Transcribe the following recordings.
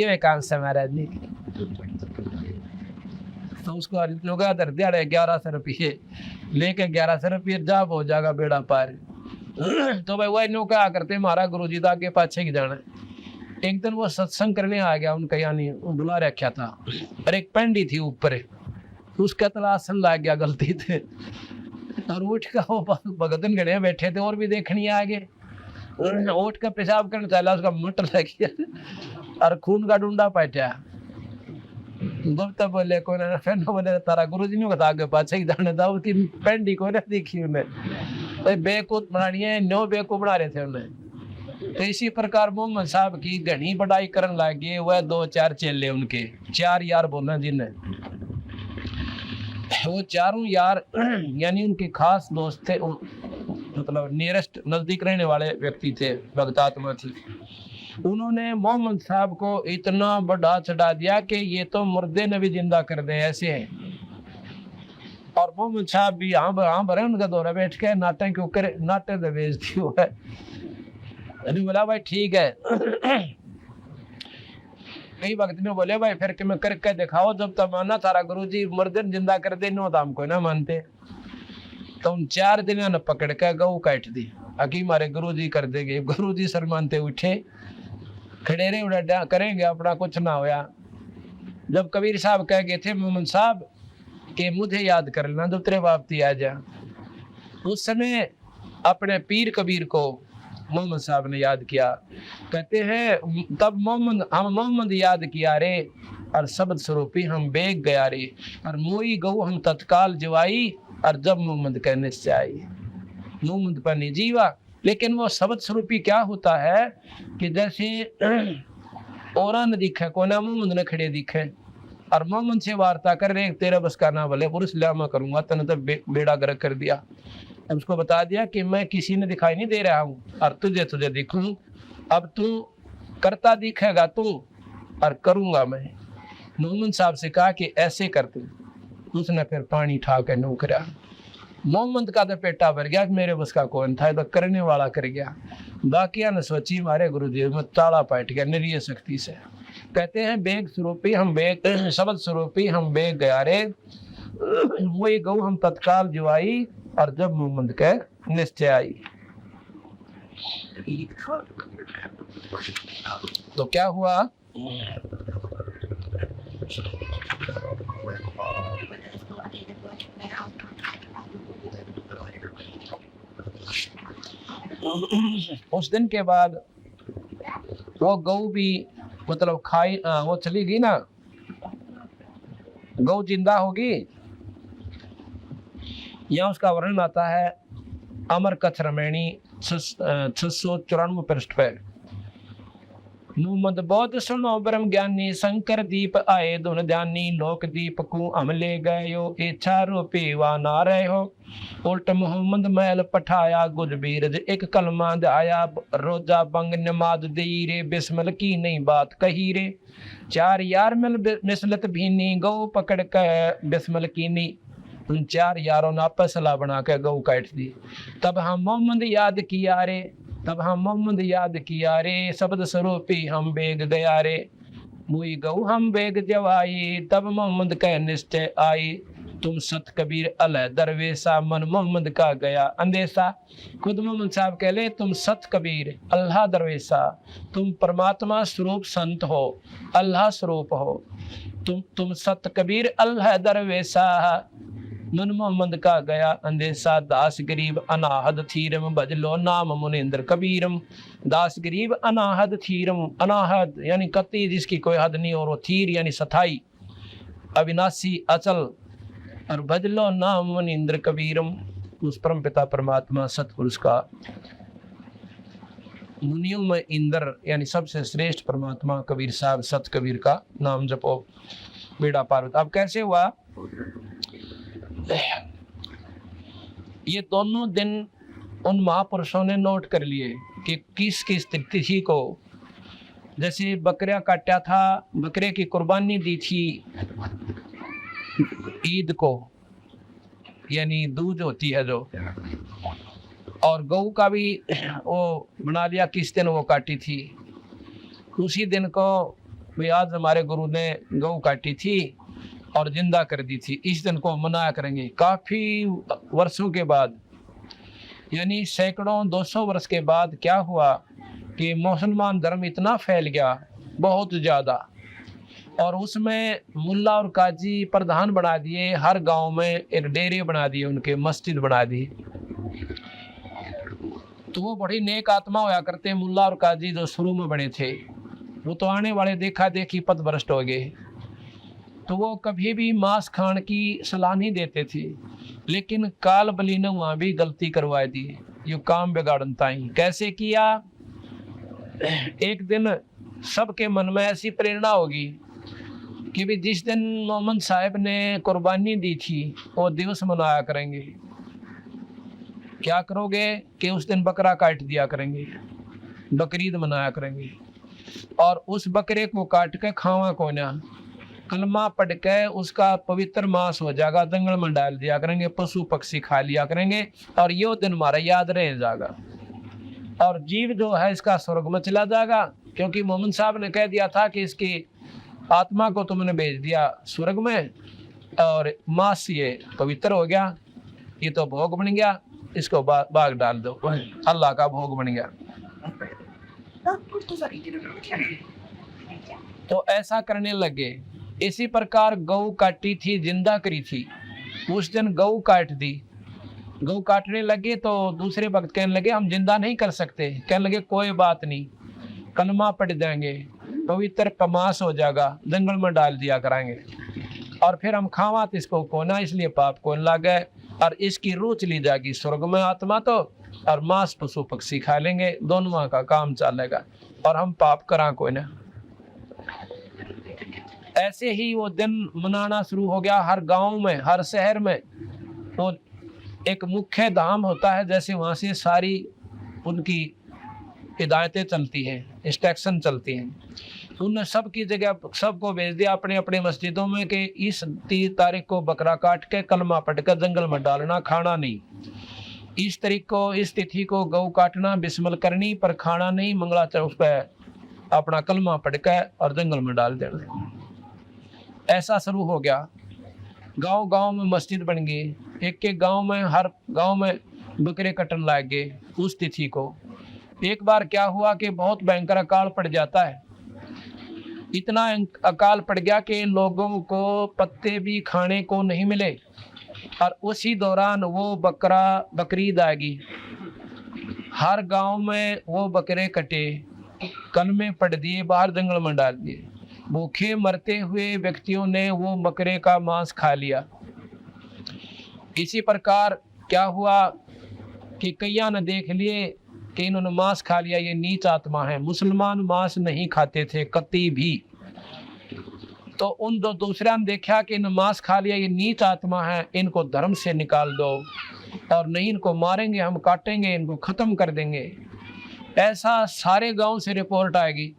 ये वे काम से महाराज जी। तो उसको लुगा दर दिया 1100 रुपये लेके 1100 रुपये जाब हो जाएगा बेड़ा पार। तो भाई वही नो क्या करते हमारा गुरु जी का आगे पाछे की जाना। एक दिन वो सत्संग करने आ गया उनका, यानी बुला रखा था, और एक पंडी थी ऊपर, उसका तलाशन लग गया गलती थे, और उठ का वो भगतन गणे बैठे थे और भी देखनी आगे, उठ का पेशाब करने चला, उसका मटर लग गया और खून का डूंडा पैठा। तब बोले को फिर बोले तारा गुरु जी ने आगे पाछे ही जाने था, उसकी पेंडी को ना देखी उन्हें, तो बेकूफ बनानी है, नो बेकूफ बना रहे थे उन्हें। तो इसी प्रकार मोहम्मद साहब की घनी बढ़ाई करने लगे। वह 2-4 चेले उनके, 4 यार बोलना जिन्हें, वो चारों यार यानी उनके खास दोस्त थे, मतलब नियरेस्ट नजदीक रहने वाले व्यक्ति थे, भक्तात्मा थी। उन्होंने मोहम्मद साहब को इतना बड़ा चढ़ा दिया कि ये तो मुर्दे ने भी जिंदा कर दे ऐसे है। और मोहम्मद साहब भी हाँ भरे उनका दौरा बैठ के नाटक क्यों करे, नाटक तो बेचती हुआ है। बोला भाई ठीक है। कई वक्त में बोले भाई फिर कि मैं करके दिखाओ, जब तक माना तारा गुरुजी मुर्दन जिंदा कर दे, नो दाम को ना मानते। तो उन 4 दिनों ने पकड़ के गऊ काट दी, अकी मारे गुरुजी कर देंगे। गुरुजी शर्मानते उठे, खड़े रहे, उड़ा करेंगे अपना कुछ ना होया। जब कबीर साहब कह गए थे मोहम्मद साहब कि मुझे याद कर लेना जब तेरे वापसी आ जा, उस समय अपने पीर कबीर को मोहम्मद साहब ने याद किया। कहते हैं तब मोहम्मद याद किया रे, और शब्द स्वरूपी हम बेग गया रे, और मोई गऊ हम तत्काल जवाई, और जब मोहम्मद कहने से आई। मोहम्मद पर नहीं जीवा, लेकिन वो शब्द स्वरूपी क्या होता है कि जैसे और न दिखे को ना मोहम्मद ने खड़े दिखे, और मोहम्मद से वार्ता कर रहे, तेरा बस का ना भले पुरुष लामा करूंगा, तने तो बेड़ा गर्क कर दिया। उसको बता दिया कि मैं किसी ने दिखाई नहीं दे रहा हूँ, और तुझे दिखूं, अब तू करता दिखेगा तू, और करूंगा मैं। मोहम्मद साहब से कहा कि ऐसे करते, उसने फिर पानी ठा के नू करा। मोहम्मद का तो पेटा भर गया, मेरे बस का कौन था, तो करने वाला कर गया। बाकिया ने सोची हमारे गुरुजी में ताला पैट गया निरीय शक्ति से। कहते हैं बेग स्वरूपी हम बेग, शब्द स्वरूपी हम बेग गया रे, वही गऊ हम तत्काल जुआई, और जब मोहम्मद के निश्चय आई। तो क्या हुआ, उस दिन के बाद वो गऊ भी मतलब खाई, वो चली गई ना, गऊ जिंदा होगी। यहाँ उसका वर्णन आता है अमर कथ रमैणी 694 पृष्ठ पे। मोहम्मद बौद्ध सुनो ब्रह्म ज्ञानी, शंकर दीप आए धुन ध्यानी, लोक दीप को हम ले गए हो, इच्छा रूपी वा ना रहे हो। उल्ट मोहम्मद महल पठाया गुज बीरज, एक कलमा आया रोजा बंग नमाज दी रे, बिस्मिल की नहीं बात कही रे। 4 यार मिल मिसलत भीनी, गौ पकड़ के बिस्मिल कीनी। उन 4 यारों ने आपस सलाह बना के गऊ काट दी। तब हम मोहम्मद याद किया रे, तब हम मोहम्मद याद किया रे, शब्द स्वरूपी हम बेग गया रे, मुई गऊ हम बेग जवाई, तब मोहम्मद कह निश्चय आई। तुम सत कबीर अलह दरवेशा, मन मोहम्मद का गया अंदेशा। खुद मोहम्मद साहब कह ले तुम सत कबीर अल्लाह दरवेशा, तुम परमात्मा स्वरूप संत हो, अल्लाह स्वरूप हो। तुम सत कबीर अल्लाह दरवेशा, मन मोहम्मद का गया अंदेशा। दास गरीब अनाहद थीरम, भजलो नाम मुनिंद्र कबीरम। दास गरीब अनाहद थीरम, अनाहद यानी कति जिसकी कोई हद नहीं, और वो थीर यानी सथाई अविनाशी अचल, और भजलो नाम मुनिंद्र कबीरम, उस परम पिता परमात्मा सतपुरुष का। मुनियों में इंद्र यानी सबसे श्रेष्ठ परमात्मा कबीर साहब, सत कबीर का नाम जपो, बेड़ा पार। अब कैसे हुआ, ये दोनों दिन उन महापुरुषों ने नोट कर लिए कि किस किस तिथि को, जैसे बकरा काटा था, बकरे की कुर्बानी दी थी ईद को, यानी दूध होती है जो, और गऊ का भी वो बना लिया किस दिन वो काटी थी। उसी दिन को भाई आज हमारे गुरु ने गौ काटी थी और जिंदा कर दी थी, इस दिन को मनाया करेंगे। काफी वर्षों के बाद, यानी सैकड़ों 200 वर्ष के बाद क्या हुआ कि मुसलमान धर्म इतना फैल गया, बहुत ज्यादा, और उसमें मुल्ला और काजी प्रधान बना दिए। हर गांव में एक डेरे बना दिए, उनके मस्जिद बना दी। तो वो बड़ी नेक आत्मा होया करते मुल्ला और काजी जो शुरू में बने थे। वो तो आने वाले देखा देखी पथभ्रष्ट हो गए। तो वो कभी भी मांस खाने की सलाह नहीं देते थे, लेकिन काल बली ने वहां भी गलती करवा दी। ये काम बिगाड़न ताई कैसे किया? एक दिन सबके मन में ऐसी प्रेरणा होगी कि भी जिस दिन मोहम्मद साहब ने कुर्बानी दी थी वो दिवस मनाया करेंगे। क्या करोगे कि उस दिन बकरा काट दिया करेंगे, बकरीद मनाया करेंगे, और उस बकरे को काट के खावा को ना, कलमा पढ़ के उसका पवित्र मांस हो जाएगा, जंगल में डाल दिया करेंगे, पशु पक्षी खा लिया करेंगे, और ये दिन हमारा याद रह जाएगा। और जीव जो है इसका स्वर्ग में चला जाएगा, क्योंकि मोहम्मद साहब ने कह दिया था कि इसकी आत्मा को तुमने भेज दिया स्वर्ग में, और मांस ये पवित्र हो गया, ये तो भोग बन गया, इसको बाग डाल दो, अल्लाह का भोग बन गया। तो ऐसा करने लगे। इसी प्रकार गौ काटी थी, जिंदा करी थी, उस दिन गौ काट दी। गौ काटने लगे तो दूसरे वक्त कहने लगे हम जिंदा नहीं कर सकते। कहने लगे कोई बात नहीं, कलमा पढ़ देंगे, पवित्र मांस हो जाएगा, जंगल में डाल दिया कराएंगे, और फिर हम खावा तो इसको कोना, इसलिए पाप को लागे, और इसकी रूह चली जाएगी स्वर्ग में आत्मा तो, और मांस पशु पक्षी खा लेंगे, दोनों का काम चलेगा, और हम पाप करा कोई ना। ऐसे ही वो दिन मनाना शुरू हो गया। हर गांव में, हर शहर में वो एक मुख्य धाम होता है, जैसे वहां से सारी उनकी हिदायतें चलती हैं, इंस्ट्रक्शन चलती हैं। उनने सबकी जगह सबको भेज दिया अपने अपने मस्जिदों में कि इस 30 तारीख को बकरा काट के कलमा पढ़ कर जंगल में डालना, खाना नहीं। इस तारीख को, इस तिथि को गौ काटना, बिस्मिल करनी, पर खाना नहीं। मंगलाचरण उस पर अपना कलमा पढ़ के और जंगल में डाल देना। ऐसा शुरू हो गया। गांव गांव में मस्जिद बन गई, एक एक गांव में, हर गांव में बकरे कटन लग गए उस तिथि को। एक बार क्या हुआ कि बहुत भयंकर अकाल पड़ जाता है। इतना अकाल पड़ गया कि लोगों को पत्ते भी खाने को नहीं मिले, और उसी दौरान वो बकरीद आ गई। हर गांव में वो बकरे कटे, कलमे पढ़ दिए, बाहर जंगल में डाल दिए। भूखे मरते हुए व्यक्तियों ने वो बकरे का मांस खा लिया। इसी प्रकार क्या हुआ कि कईयां ने देख लिए कि इन्होंने मांस खा लिया, ये नीच आत्मा है। मुसलमान मांस नहीं खाते थे कति भी। तो उन दूसरा ने देखा कि इन्होंने मांस खा लिया, ये नीच आत्मा है, इनको धर्म से निकाल दो, और नहीं इनको मारेंगे, हम काटेंगे, इनको खत्म कर देंगे। ऐसा सारे गांव से रिपोर्ट आएगी,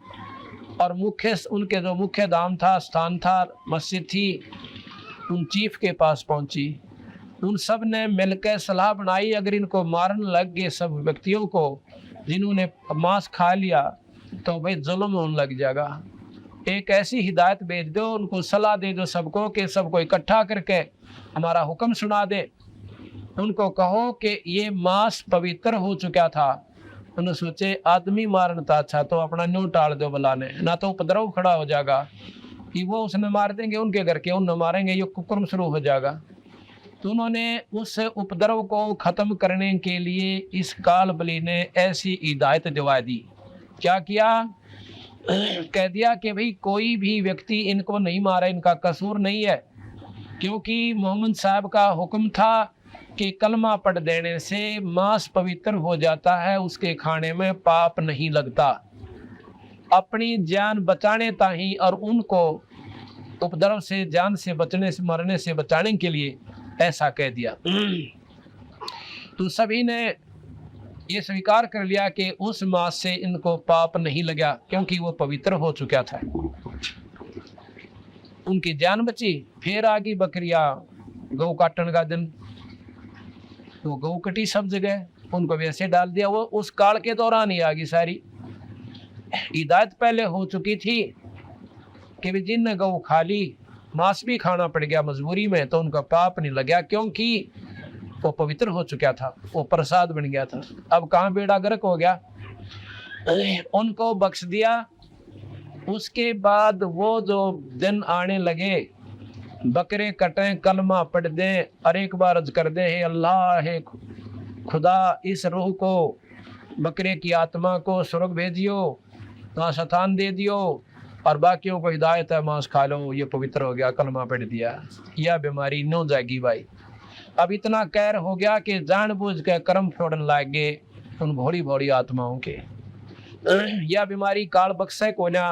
और उनके जो मुख्य धाम था, स्थान था, मस्जिद थी, उन चीफ के पास पहुंची। उन सब ने मिलकर सलाह बनाई, अगर इनको मारने लग गए सब व्यक्तियों को जिन्होंने मांस खा लिया, तो भाई जुल्म होने लग जाएगा। एक ऐसी हिदायत भेज दो, उनको सलाह दे दो सबको कि सबको इकट्ठा करके हमारा हुक्म सुना दे। उनको कहो कि ये मांस पवित्र हो चुका था। उन्होंने सोचे आदमी मारना था अच्छा, तो अपना न्यू टाल दो बुलाने, ना तो उपद्रव खड़ा हो जाएगा कि वो उसने मार देंगे, उनके घर के उन्हें मारेंगे, ये कुकर्म शुरू हो जाएगा। तो उन्होंने उस उपद्रव को खत्म करने के लिए इस काल बली ने ऐसी हिदायत दिवा दी। क्या किया? कह दिया कि भाई कोई भी व्यक्ति इनको नहीं मारे, इनका कसूर नहीं है, क्योंकि मोहम्मद साहब का हुक्म था कि कलमा पढ़ देने से मांस पवित्र हो जाता है, उसके खाने में पाप नहीं लगता। अपनी जान बचाने ताही और उनको उपद्रव से, जान से बचने से, मरने से बचाने के लिए ऐसा कह दिया। तो सभी ने ये स्वीकार कर लिया कि उस मांस से इनको पाप नहीं लगा, क्योंकि वो पवित्र हो चुका था, उनकी जान बची। फिर आ गई बकरिया गौ काटने का दिन, तो गौ कटी सब जगह, उनको वैसे डाल दिया। वो उस काल के दौरान ही आ गई सारी हिदायत, पहले हो चुकी थी कि भी जिन गौ खा ली, मांस भी खाना पड़ गया मजबूरी में, तो उनका पाप नहीं लगा, क्योंकि वो पवित्र हो चुका था, वो प्रसाद बन गया था। अब कहाँ बेड़ा गर्क हो गया, उनको बख्श दिया। उसके बाद वो जो दिन आने लगे, बकरे कटें, कलमा पढ़ दें और एक बार अर्ज कर दें, हे अल्लाह, हे खुदा, इस रूह को, बकरे की आत्मा को स्वर्ग भेजियो, वहाँ शतान दे दियो, और बाकियों को हिदायत है, मांस खा लो, ये पवित्र हो गया, कलमा पढ़ दिया, यह बीमारी न जाएगी भाई। अब इतना कहर हो गया कि जानबूझ के कर्म फोड़न लग गए उन भोली भोली आत्माओं के। यह बीमारी काल बख्शे को ना,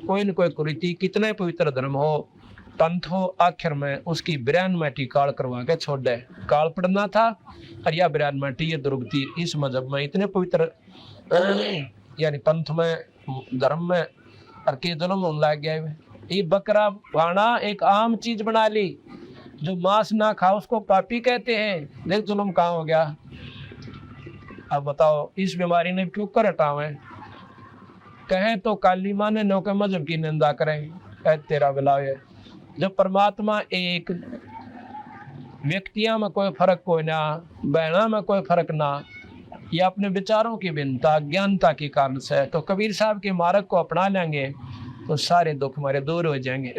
कोई न कोई कुरीति, कितने पवित्र धर्म हो, पंथ हो, आखिर में उसकी बिरान माटी काल करवा के छोड़ दे। काल पड़ना था और यह बिरान माटी, ये दुर्गति इस मजहब में इतने पवित्र, यानी पंथ में, धर्म में, और के जुल्म लग गया। ये बकरा भाना एक आम चीज बना ली, जो मांस ना खा उसको पापी कहते हैं। देख जुल्म कहाँ हो गया। अब बताओ, इस बीमारी ने क्यों कर हटावे, कहें तो काली माँ ने नौके मजहब की निंदा करें, कह तेरा बिलावे। जब परमात्मा एक, व्यक्तियों में कोई फर्क कोई ना, बहना में कोई फर्क ना, या अपने विचारों की भिन्नता, ज्ञानता के कारण से, तो कबीर साहब के मार्ग को अपना लेंगे तो सारे दुख हमारे दूर हो जाएंगे।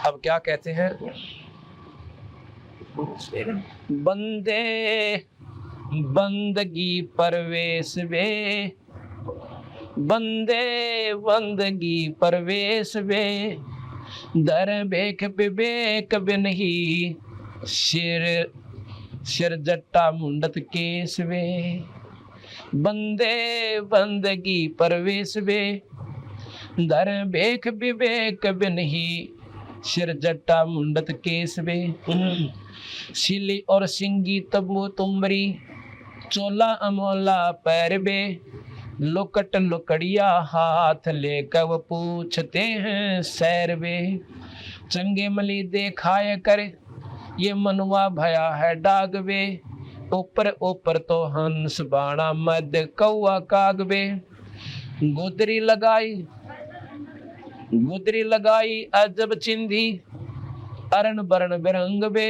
अब क्या कहते हैं, बंदे बंदगी परवेश वे, बंदे बंदगी परवेश वे, दर बेख विवेक बिन ही, सिर जट्टा मुंडत केस वे। बंदे बंदगी परवेश वे, दर बेख विवेक बिन ही, सिर जट्टा मुंडत केस वे। सिली और सिंगी तबू तुमरी, चोला अमोला पैर बे, लुकट लुकड़िया हाथ लेकर वो पूछते हैं सैर वे। चंगे मली देखाए कर ये मनवा भया है डाग वे, ऊपर ऊपर तो हंस बाणा मद कौआ काग वे। गुदरी लगाई अजब चिंधी, अरण बरण बिरंग बे,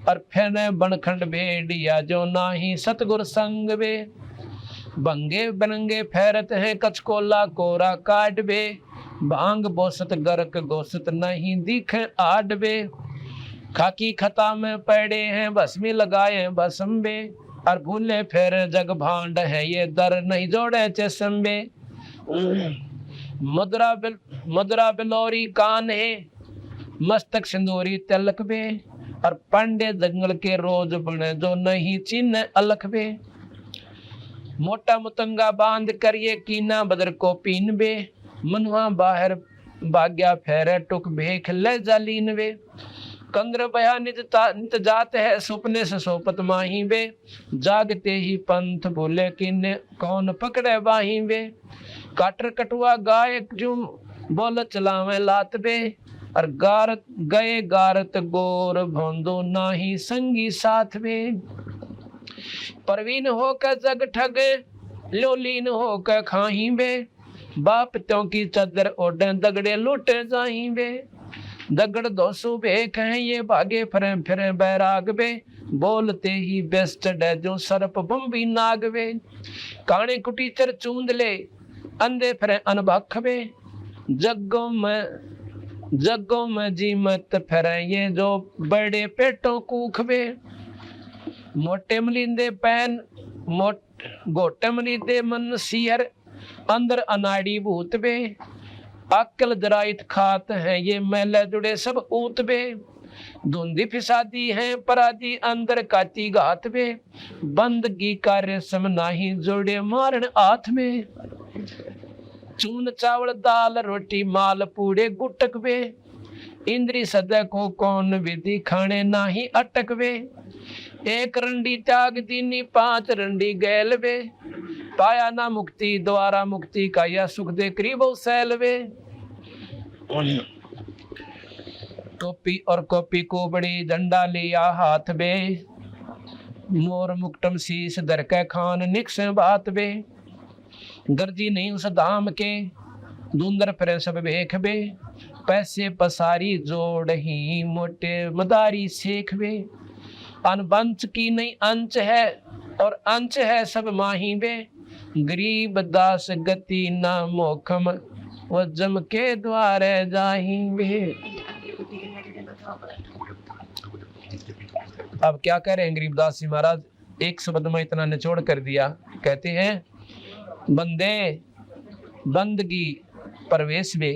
और फेने बनखंड भेड़िया जो नाही सतगुर संग बे। बंगे बनंगे फेरत है कचकोला कोरा काट बे, भांग बोसत गरक गोसत नहीं दिखे आड बे। खाकी खता में पड़े हैं भस्मी लगाए भस्म बे, और भूले फिर जग भांड है ये दर नहीं जोड़े चेसम बे। मदरा बिलोरी कान है मस्तक सिंदूरी तिलक बे, और पांडे जंगल के रोज बने जो नहीं चिन्ह अलख बे। मोटा मुतंगा बांध कर ये कीना बदर को पीन बे, मनवा बाहर भाग्या फेरे टुक भेख ले जालीन बे। कंद्र बया नित जात है सुपने से सोपत माही बे, जागते ही पंथ बोले किन्ने कौन पकड़े बाही बे। काटर कटुआ गाय जुम बोल चलावे लात बे, और गारत गए गारत गोर भोंदो नाही संगी साथ में। परवीन होकर जग ठग लोलीन होकर खाही बे, बाप त्यों की चदर ओढ़े दगड़े लुटे जाही बे। दगड़ दोसो बेख हैं ये भागे फिरे फिरे बैराग बे, बोलते ही बेस चढ़े जो सर्प बम्बी नाग बे। काने कुटीचर चूंद ले अंधे फिरे अनबख बे, जग्गों में जी मत फिरे ये जो बड़े पेटों कूख बे। मोटे मलिंदे पैन गोटे मलिंदे मन सियर, अंदर अनाड़ी भूत बे। अक्ल जराइत खात है ये मैले जुड़े सब ऊत बे, धुंधी फिसादी है परादी अंदर काती घात बे। बंदगी कार्य सम नाही जोड़े मारण आथ में, चून चावल दाल रोटी माल पूड़े गुटक बे। इंद्री सदा को कौन विधि खाने नाही अटक बे। एक रंडी त्याग दीनी 5 रंडी गैल बे, पाया ना मुक्ति द्वारा मुक्ति का यह सुख दे करीबो सैल बे। टोपी और कॉपी को बड़ी डंडा लिया हाथ बे, मोर मुक्तम शीश दर के खान निक्स बात बे। गर्जी नहीं उस धाम के, धुंधर फिरे सब भेख बे, पैसे पसारी जोड़ ही मोटे मदारी सेख बे। अनबंच की नहीं अंच है, और अंच है सब माही बे, गरीब दास गति न मोखम, वो जम के द्वारे जाही बे। अब क्या कह रहे हैं गरीबदास जी महाराज, एक शब्द में इतना निचोड़ कर दिया। कहते हैं बंदे बंदगी परवेश बे,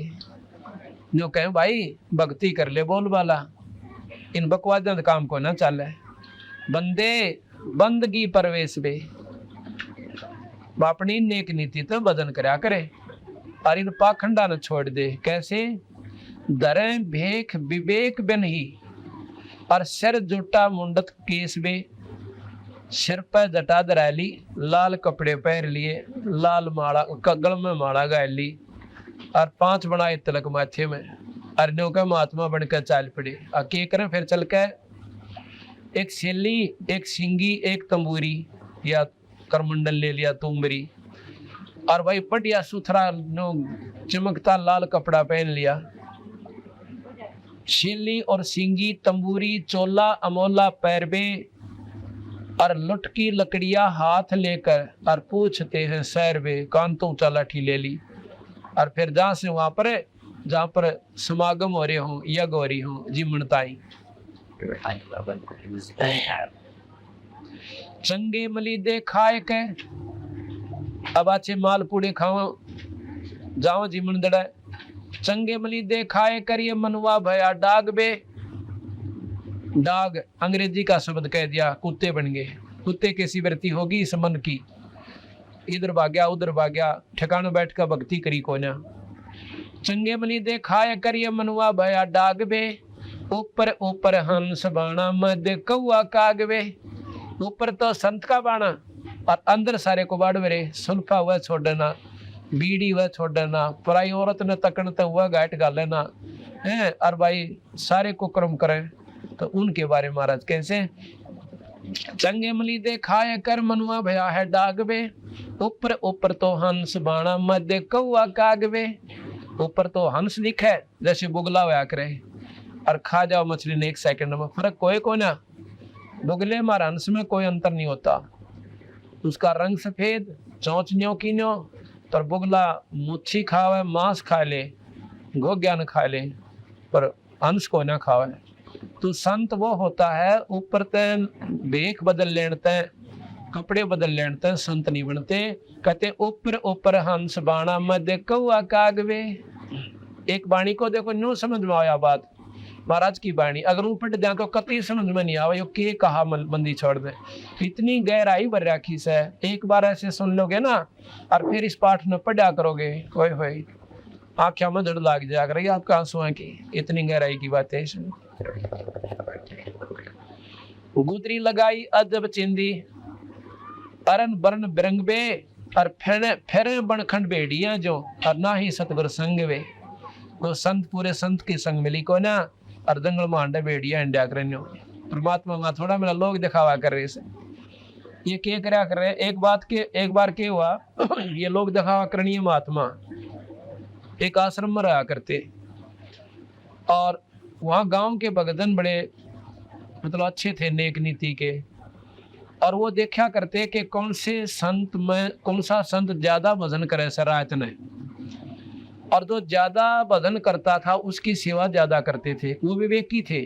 जो कहे भाई भक्ति कर ले बोल वाला, इन बकवाद काम को ना चल। बंदे बंदगी परवेश बे, अपनी नेक नीति तो बदन करया करे, और इन पाखंडा न छोड़ दे। कैसे? दरे भेख विवेक बिन ही, और सिर जुटा मुंडत केस बे, सिर पर जटा दराली, लाल कपड़े पहन लिए, लाल माला गल में माला गाय ली, और 5 बनाए तिलक माथे में, और नो का महात्मा बनकर चाल पड़े। और के करें फिर चल के, एक शेली, एक सिंगी, एक तंबूरी या करमंडल ले लिया तुमरी, और भाई बढ़िया सुथरा नो चमकता लाल कपड़ा पहन लिया। शेली और सिंगी, तंबूरी, चोला अमोला पैरबे, और लुटकी लकड़ियां हाथ लेकर, और पूछते हैं सैरबे, कांतों चा लाठी ले ली। और फिर जहाँ से वहां पर जहाँ पर समागम हो रहे हों, यज्ञ हो रही हों, जी मनताई चंगे मली दे खाए के, अब आचे मालपूड़े खाओ जाओ जी मन दड़ा, चंगे मली दे खाए करिए मनवा भया डाग बे। डाग अंग्रेजी का शब्द कह दिया, कुत्ते बन गए। कुत्ते कैसी वृत्ति होगी इस मन की, इधर भाग्या उधर भाग्या, ठिकाने बैठ कर भक्ति करी को ना। चंगे मली दे खाए करिए मनवा भया डाग बे, ऊपर ऊपर हंस बाणा मध्य कौआ कागवे। ऊपर तो संत का बाणा, और अंदर सारे को बाड़वे, सुल्फा हुआ छोड़ना, बीड़ी हुआ छोड़ना, पराई औरत ने तकन तो हुआ गाइट गा लेना है, और भाई सारे को कर्म करें। तो उनके बारे में महाराज कैसे? चंगे मली दे खाए कर मनुआ भया है डागवे, ऊपर ऊपर तो हंस बाणा मध्य कौआ कागवे। ऊपर तो हंस लिखा है जैसे बुगला हुआ करे, और खा जाओ मछली ने 1 सेकंड में, फर्क कोई को ना। बुगले मार हंस में कोई अंतर नहीं होता, उसका रंग सफेद, चोंच न्यो की न्यो, पर बुगला मुच्छी खावे, मांस खा ले, गोज्ञा न खा ले, पर हंस को ना खावे। तो संत वो होता है ऊपर तय भेख बदल लेते, कपड़े बदल लेते, संत नहीं बनते। कहते ऊपर ऊपर हंस बाणा मध्य कौआ कागवे। एक बाणी को देखो न्यू समझ में आया बात, महाराज की बाणी अगर ऊपर दे तो कतई समझ में नहीं आवे, यो के कहा बंदी छोड़ दे, इतनी गहराई भर राखी से। एक बार ऐसे सुन लोगे ना, और फिर इस पाठ में पढ़ा करोगे, ओए होए आँखें में धड़ लाग जाया करेगी आपका आंसुओं की, इतनी गहराई की बात है इसमें। गुदरी लगाई अजब चिंदी, अरन बरन बिरंग बे, और फेरे बनखंड बेड़िया जो, और ना ही सतगुर संग वे। वो संत पूरे संत की संग मिली को ना, और जंगल में अंडा बेड़िया इंडिया कर परमात्मा वहां थोड़ा मेरा लोग दिखावा कर रहे से। ये क्या करया कर रहे? एक बार क्या हुआ ये लोग दिखावा करनी महात्मा एक आश्रम में रहा करते, और वहाँ गांव के भगतन बड़े मतलब अच्छे थे, नेक नीति के, और वो देखा करते कि कौन सा संत ज्यादा भजन करे सरायत ने, और जो ज्यादा भजन करता था उसकी सेवा ज्यादा करते थे। वो विवेकी थे।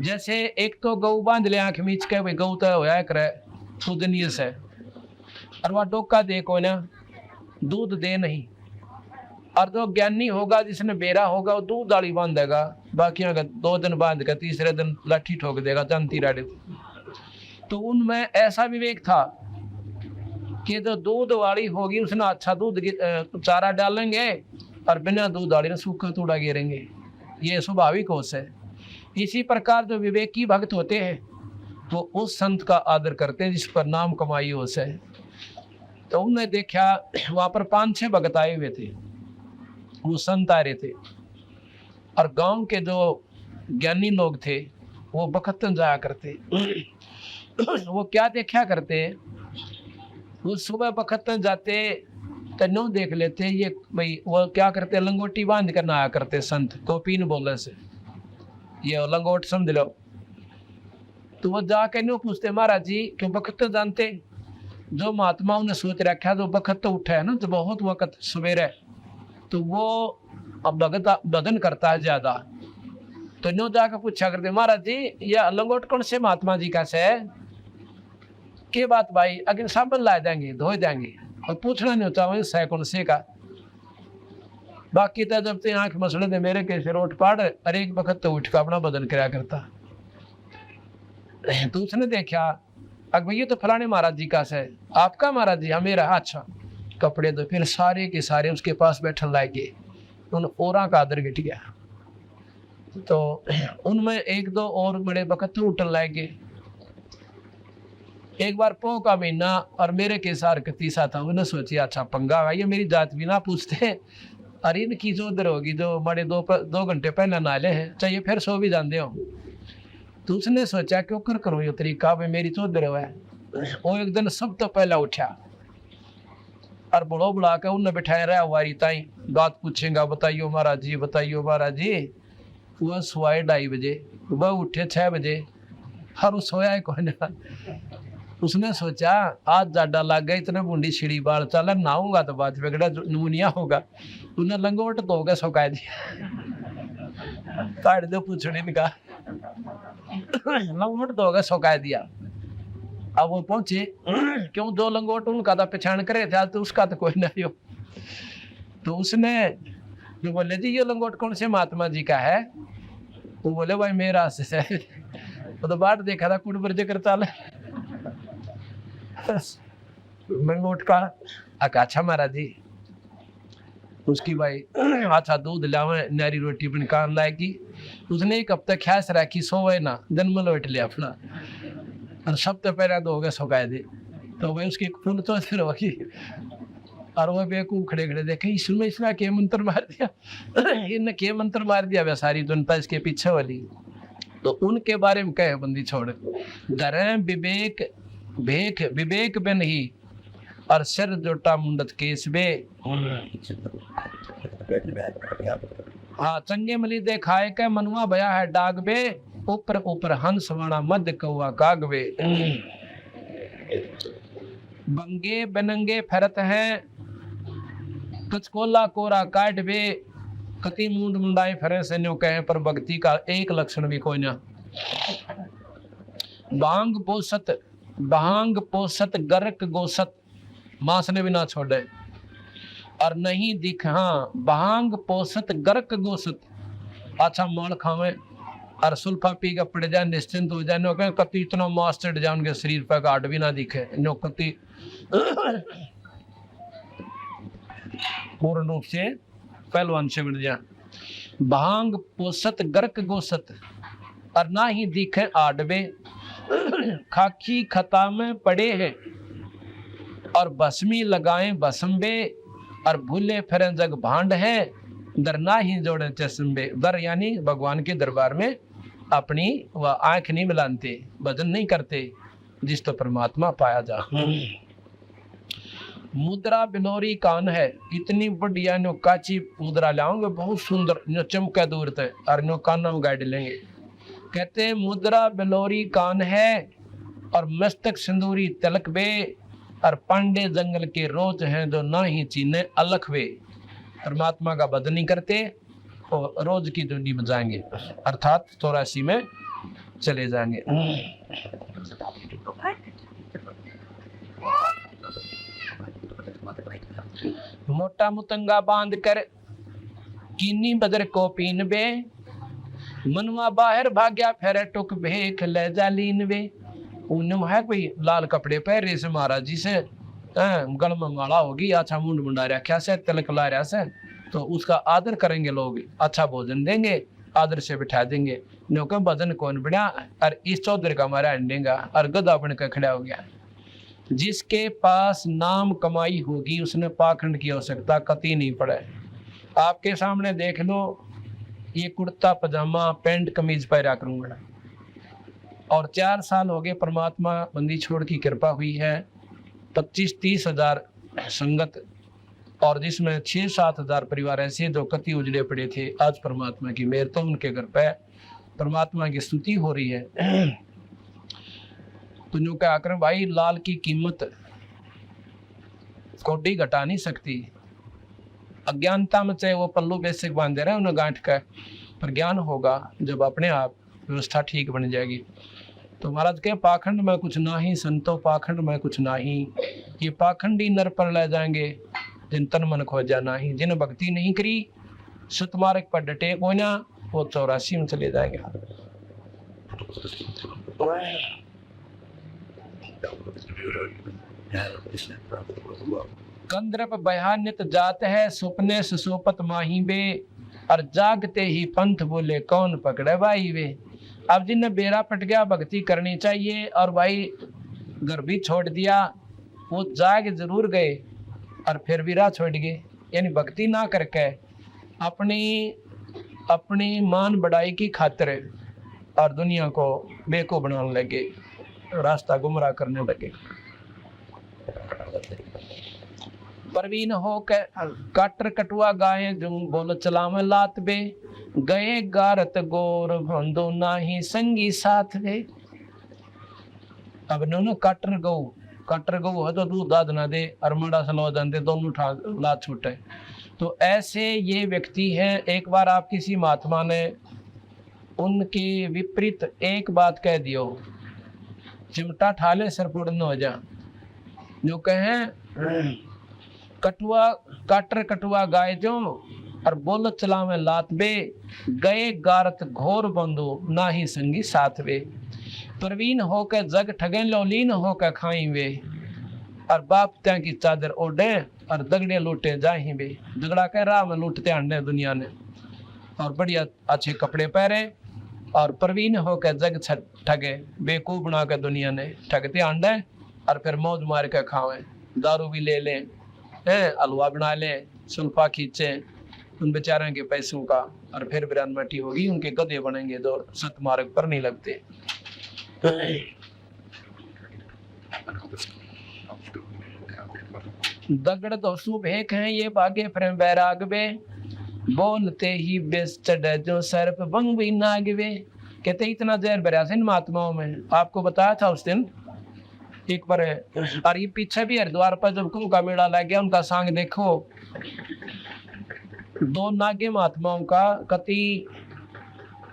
जैसे एक तो गऊ बांध ले आंख मीच के, भाई गऊ तो होया करे पूजनीय से, और वह डोका दे को ना दूध दे नहीं, और जो ज्ञानी होगा जिसने बेरा होगा वो दूध डाली बांधेगा, बाकी 2 दिन बांध कर तीसरे दिन लाठी ठोक देगा जानती राडे। तो उनमें ऐसा विवेक था कि जो दूध वाली होगी उसने अच्छा दूध चारा डालेंगे, और बिना दूध वाली ने सूखा तूड़ा गिरेंगे, ये स्वाभाविक होश है। इसी प्रकार जो विवेकी भक्त होते हैं वो उस संत का आदर करते हैं जिस पर नाम कमाई होश है। तो उन्होंने देखा वहां पर 5-6 भक्त आए हुए थे, वो संत आ रहे थे, और गांव के जो ज्ञानी लोग थे वो बखतन जाया करते। वो क्या देखा करते, वो सुबह बखतन जाते, तो नो देख लेते ये भाई वो क्या करते, लंगोटी बांध कर ना आया करते संत, कोपीन बोलने से ये लंगोट समझ लो। तो वो जाके नो पूछते महाराज जी क्यों वक्त तो जानते, जो महात्माओं ने सोच रखा जो वक्त तो उठा है ना, तो बहुत वक्त सवेरे तो वो अब भजन करता है ज्यादा। तो नो जाकर पूछा करते महाराज जी यह लंगोट कौन से महात्मा जी का से के बात भाई, अगर साबन ला देंगे धो देंगे, और पूछना नहीं होता वही सै कौन से का। बाकी तो जब ते आंख मसले थे मेरे के सिर उठ पाड़, और एक वक्त तो उठ कर अपना बदन कराया करता। तो उसने देखा अग भैया तो फलाने महाराज जी का से, आपका महाराज जी? हाँ मेरा। अच्छा कपड़े तो फिर सारे के सारे उसके पास बैठन लागे, उन औरा का आदर गिट गया। तो उनमें एक दो और बड़े वक्त तो उठन लागे। एक बार पो का महीना और मेरे के सार तीसा था, उन्हें सोची अच्छा पंगा भाई ये मेरी जात भी ना पूछते, अरे इनकी जो उधर होगी जो बड़े 2 घंटे पहले नाले हैं, चाहिए फिर सो भी जानते हो। तो उसने सोचा क्यों कर करो ये तरीका भाई मेरी चौधर है। वो एक दिन सब तो पहला उठा और बड़ो बुला के उन्हें बिठाया रहा वारी ताई, बात पूछेगा बताइयो महाराज जी बताइयो महाराज जी। वह सोए 2:30 बजे, वह उठे 6 बजे, हर सोया है कोई ना। उसने सोचा आज जाडा लग गया, इतने बूंदी छिड़ी बाल चल नहाऊंगा तो बात बिगड़ा नमूनिया होगा। उन्हें लंगोट धो के सुखा दिया, काट दो पूछने का, लंगोट धो के सुखा दिया। अब वो पहुंचे क्यों दो लंगोट उनका तो पहचान करे थे, तो उसका तो कोई नहीं हो। तो उसने जो बोले जी ये लंगोट कौन से महात्मा जी का है? वो बोले भाई मेरा से। वो तो बात देखा था कुट पर जिक्र चाल लंगोट का। अच्छा महाराज जी उसकी भाई अच्छा दूध लावे नारी रोटी बन कान लाएगी। उसने एक हफ्ता ख्यास रखी सोवे ना, जन्म लौट लिया अपना, और सब तो पहले तो हो गए सुखाए दे। तो भाई उसकी खून तो फिर होगी, और वो बेवकूफ खड़े खड़े देखे इसमें इसने के मंत्र मार दिया, इनने के मंत्र मार दिया वे सारी जनता इसके पीछे वाली। तो उनके बारे में कहे बंदी छोड़ डरे विवेक भेख विवेक बे नहीं, और सिर जोटा मुंडत केस बे। हाँ चंगे मली देखाए के मनुआ भया है डाग बे, ऊपर ऊपर हंस वाणा मद कौआ कागवे। बंगे बनंगे फरत हैं कचकोला कोरा काट बे, कति मुंड मुंडाए फरे से न्यो कहे, पर भक्ति का एक लक्षण भी कोई ना। भांग पोसत गर्क गोसत, मांस ने भी ना छोड़े और नहीं दिख। हाँ भांग पोसत गर्क गोसत, अच्छा माल खावे और सुल्फा पी के पड़ जाए निश्चिंत हो जाए, नो कहे कति इतना मांस चढ़ जाए उनके शरीर पर गाढ़ भी ना दिखे, नो कति पूर्ण रूप से पहलवान से बढ़ जाए। भांग पोसत गर्क गोसत और ना ही दिखे आडवे, खाकी खता में पड़े हैं और भस्मी लगाए भस्मबे, और भूले फिर जग भांड है दर ना ही जोड़े चश्मे। दर यानी भगवान के दरबार में अपनी वह आंख नहीं मिलाते, भजन नहीं करते जिस तो परमात्मा पाया जा। मुद्रा बिलोरी कान है, इतनी बढ़िया नो काची मुद्रा लाओगे बहुत सुंदर, नो चमका दूर थे और नो कानों में गाड़ लेंगे। कहते मुद्रा बिलोरी कान है और मस्तक सिंदूरी तिलक बे, और पांडे जंगल के रोज हैं जो ना ही चीने अलख वे। परमात्मा का भजन नहीं करते और रोज की दुनिया में जाएंगे, अर्थात 84 में चले जाएंगे। मोटा मुतंगा बांध कर कीनी बदर को पीन बे, मनवा बाहर भाग्या फेरे टुक भेख ले जालीन बे। उन्हें है कोई लाल कपड़े पहरे से महाराज जी से गल में माला होगी, अच्छा मुंड मुंडा रखा से तिलक ला रहा से, तो उसका आदर करेंगे लोग, अच्छा भोजन देंगे, आदर से बिठा देंगे। न्योंकि भजन कौन बढ़िया और इस चौधरी का हमारा अंडेगा और गदा बन कर खड़ा हो गया। जिसके पास नाम कमाई होगी उसने पाखंड की आवश्यकता कतई नहीं पड़े। आपके सामने देख लो ये कुर्ता पजामा पैंट कमीज पहरा करूंगा, और 4 साल हो गए परमात्मा बंदी छोड़ की कृपा हुई है, 25-30 हजार संगत और जिसमें 6-7 हजार परिवार ऐसे जो कति उजड़े पड़े थे, आज परमात्मा की मेहर तो उनके घर पे परमात्मा की स्तुति हो रही है। तो जो क्या करें भाई, लाल की कीमत कोडी घटा नहीं सकती। अज्ञानता में चाहे वो पल्लू बेसिक बांधे रहे उन्हें गांठ का, पर ज्ञान होगा जब अपने आप व्यवस्था ठीक बन जाएगी। तो महाराज के पाखंड में कुछ नाही, संतो पाखंड में कुछ नाही, ये पाखंडी नर पर ले जाएंगे जिन तन मन खोजा नाही। जिन भक्ति नहीं करी, सतमार्ग पर डटे को ना, वो 84 में चले जाएंगे। कंद्रप बयानित जात है, सुपने सुसोपत माही बे, और जागते ही पंथ बोले कौन पकड़े भाई वे। अब जिन्हें बेरा पट गया, भक्ति करनी चाहिए, और भाई घर भी छोड़ दिया, वो जाग जरूर गए और फिर भी राह छोड़ गए। यानी भक्ति ना करके अपनी मान बढ़ाई की खातिर और दुनिया को बेको बनाने लगे, रास्ता गुमराह करने लगे। परवीन हो के काटर कटुआ गाये, जो बोल चलावे लात बे, गए गारत गोर भंदो नाही संगी साथ वे। अब इन्होंने काटर गऊ है तो दूध दाद ना दे, और मड़ा सलो दे, दोनों लात छूटे। तो ऐसे ये व्यक्ति हैं। एक बार आप किसी महात्मा ने उनके विपरीत एक बात कह दियो, चिमटा ठाले सर पुड़न हो जा। जो कहें काटर कटुआ गाय जो, और बोल चलावे लात बे, गए गारत घोर बंधु नाही संगी साथ वे। प्रवीण होकर जग ठगे लौलीन होकर खाई वे, और बाप त्या की चादर ओढ़े और दगड़े लूटे जाही वे। दगड़ा कह राह में लूटते अंडे दुनिया ने, और बढ़िया अच्छे कपड़े पहरे, और प्रवीण होकर जग ठगे, बेवकूफ बना कर दुनिया ने ठगते अंडे, और फिर मौज मार कर खावे, दारू भी ले लें, हलवा बना लें, सुल्फा खींचे उन बेचारों के पैसों का, और फिर बिरान मटी होगी, उनके गधे बनेंगे जो सतमार्ग पर नहीं लगते। दगड़ तो सुबेक हैं ये बागे प्रेम बैराग बे, बोलते ही बेस चढ़े जो सर पे बंग भी नाग बे। कहते इतना जहर भरा इन महात्माओं में, आपको बताया था उस दिन एक बार। और ये पीछे भी हरिद्वार पर जब कुंभ का मेला लग गया, उनका सांग देखो, 2 नागे महात्माओं का कति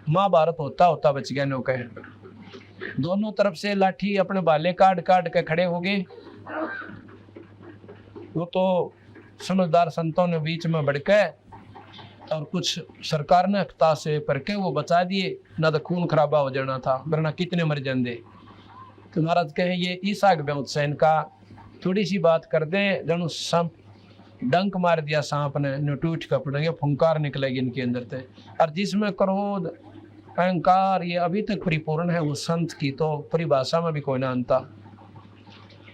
महाभारत होता बच गया नौके। दोनों तरफ से लाठी अपने बाले काट के खड़े हो गए। वो तो समझदार संतों ने बीच में बढ़ के, और कुछ सरकार ने हफ्ता से पर के वो बचा दिए, ना तो खून खराबा हो जाना था, वरना कितने मर जाते। तो महाराज कहे ये ईसा के का थोड़ी सी बात कर दें, जनो सांप डंक मार दिया सांप ने, टूट कर पड़ेंगे, फुंकार निकलेगी इनके अंदर से। और जिसमें क्रोध अहंकार ये अभी तक परिपूर्ण है, वो संत की तो परिभाषा में भी कोई ना अंता।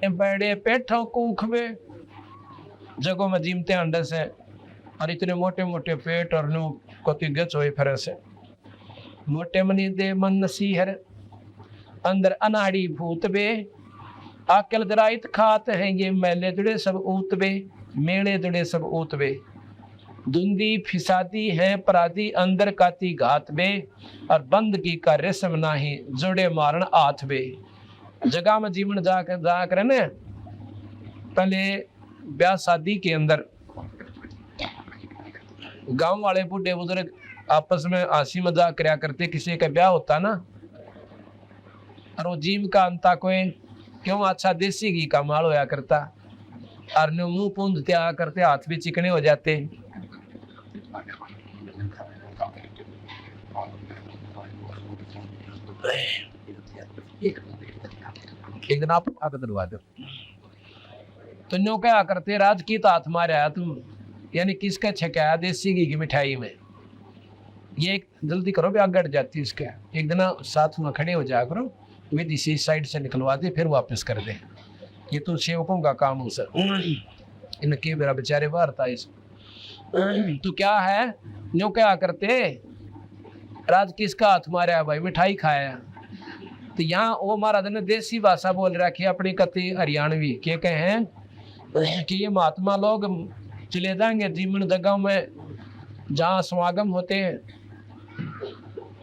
बड़े पेठों कूखवे जगहों में जीमते अंडे से, और इतने मोटे मोटे पेट, और नो कोती गच हुए फिर से मोटे मनी दे मन नसीहर, अंदर अनाड़ी भूत बे, आकल दराइत खात है ये मेले जुड़े सब ऊत बे, मेले जुड़े सब ऊत बे। धुंधी फिसादी है पराधी, अंदर काती घात बे, और बंद की का रेशम नाही, जुड़े मारण आथ बे। जगह में जीवन जाकर ने पहले ब्याह शादी के अंदर गांव वाले बूढ़े बुजुर्ग आपस में हंसी मजाक करया करते, किसी का ब्याह होता ना, और वो जीव का अंता कोई क्यों अच्छा देसी घी का माल होया करता, और मुंह पूंजते आ करते, हाथ भी चिकने हो जाते। एक दिन आप आकर दलवा दो तो न्यों क्या करते, राज की तो हाथ मारे आया तुम, यानी किसका छकाया देसी घी की मिठाई में, ये जल्दी करो भी आग गड़ जाती है इसका। एक दिन साथ में खड़े हो जाया करो, विधि इसी साइड से निकलवा दे, फिर वापस कर दे। ये तो सेवकों का काम हो सर, इनके मेरा बेचारे बाहर था इस। तो क्या है, न्यों क्या करते, राज किसका हाथ मारा भाई, मिठाई खाया। तो यहाँ वो महाराज ने देसी भाषा बोल रखी अपनी कति हरियाणवी, के कहें कि ये महात्मा लोग चले जाएंगे जीवन जगह में जहाँ समागम होते हैं,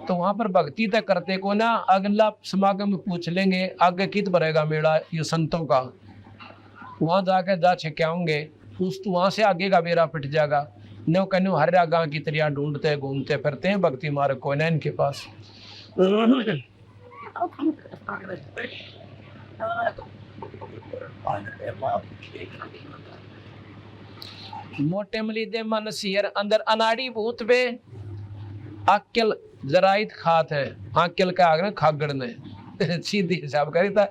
तो वहां पर भक्ति तक करते को ना, अगला समागम में पूछ लेंगे आगे कित भरेगा मेला ये संतों का, वहां जाके जा छिकाओगे उस तो वहां से आगे का बेरा पिट जाएगा। नो कन्यू हर गांव की तरह ढूंढते घूमते फिरते हैं, भक्ति मार्ग को ना इनके पास। मोटे मली दे मन सियर अंदर अनाड़ी भूत बे अक्ल जराइत खात है, अक्ल का आगे खागड़ ने सीधी हिसाब करी था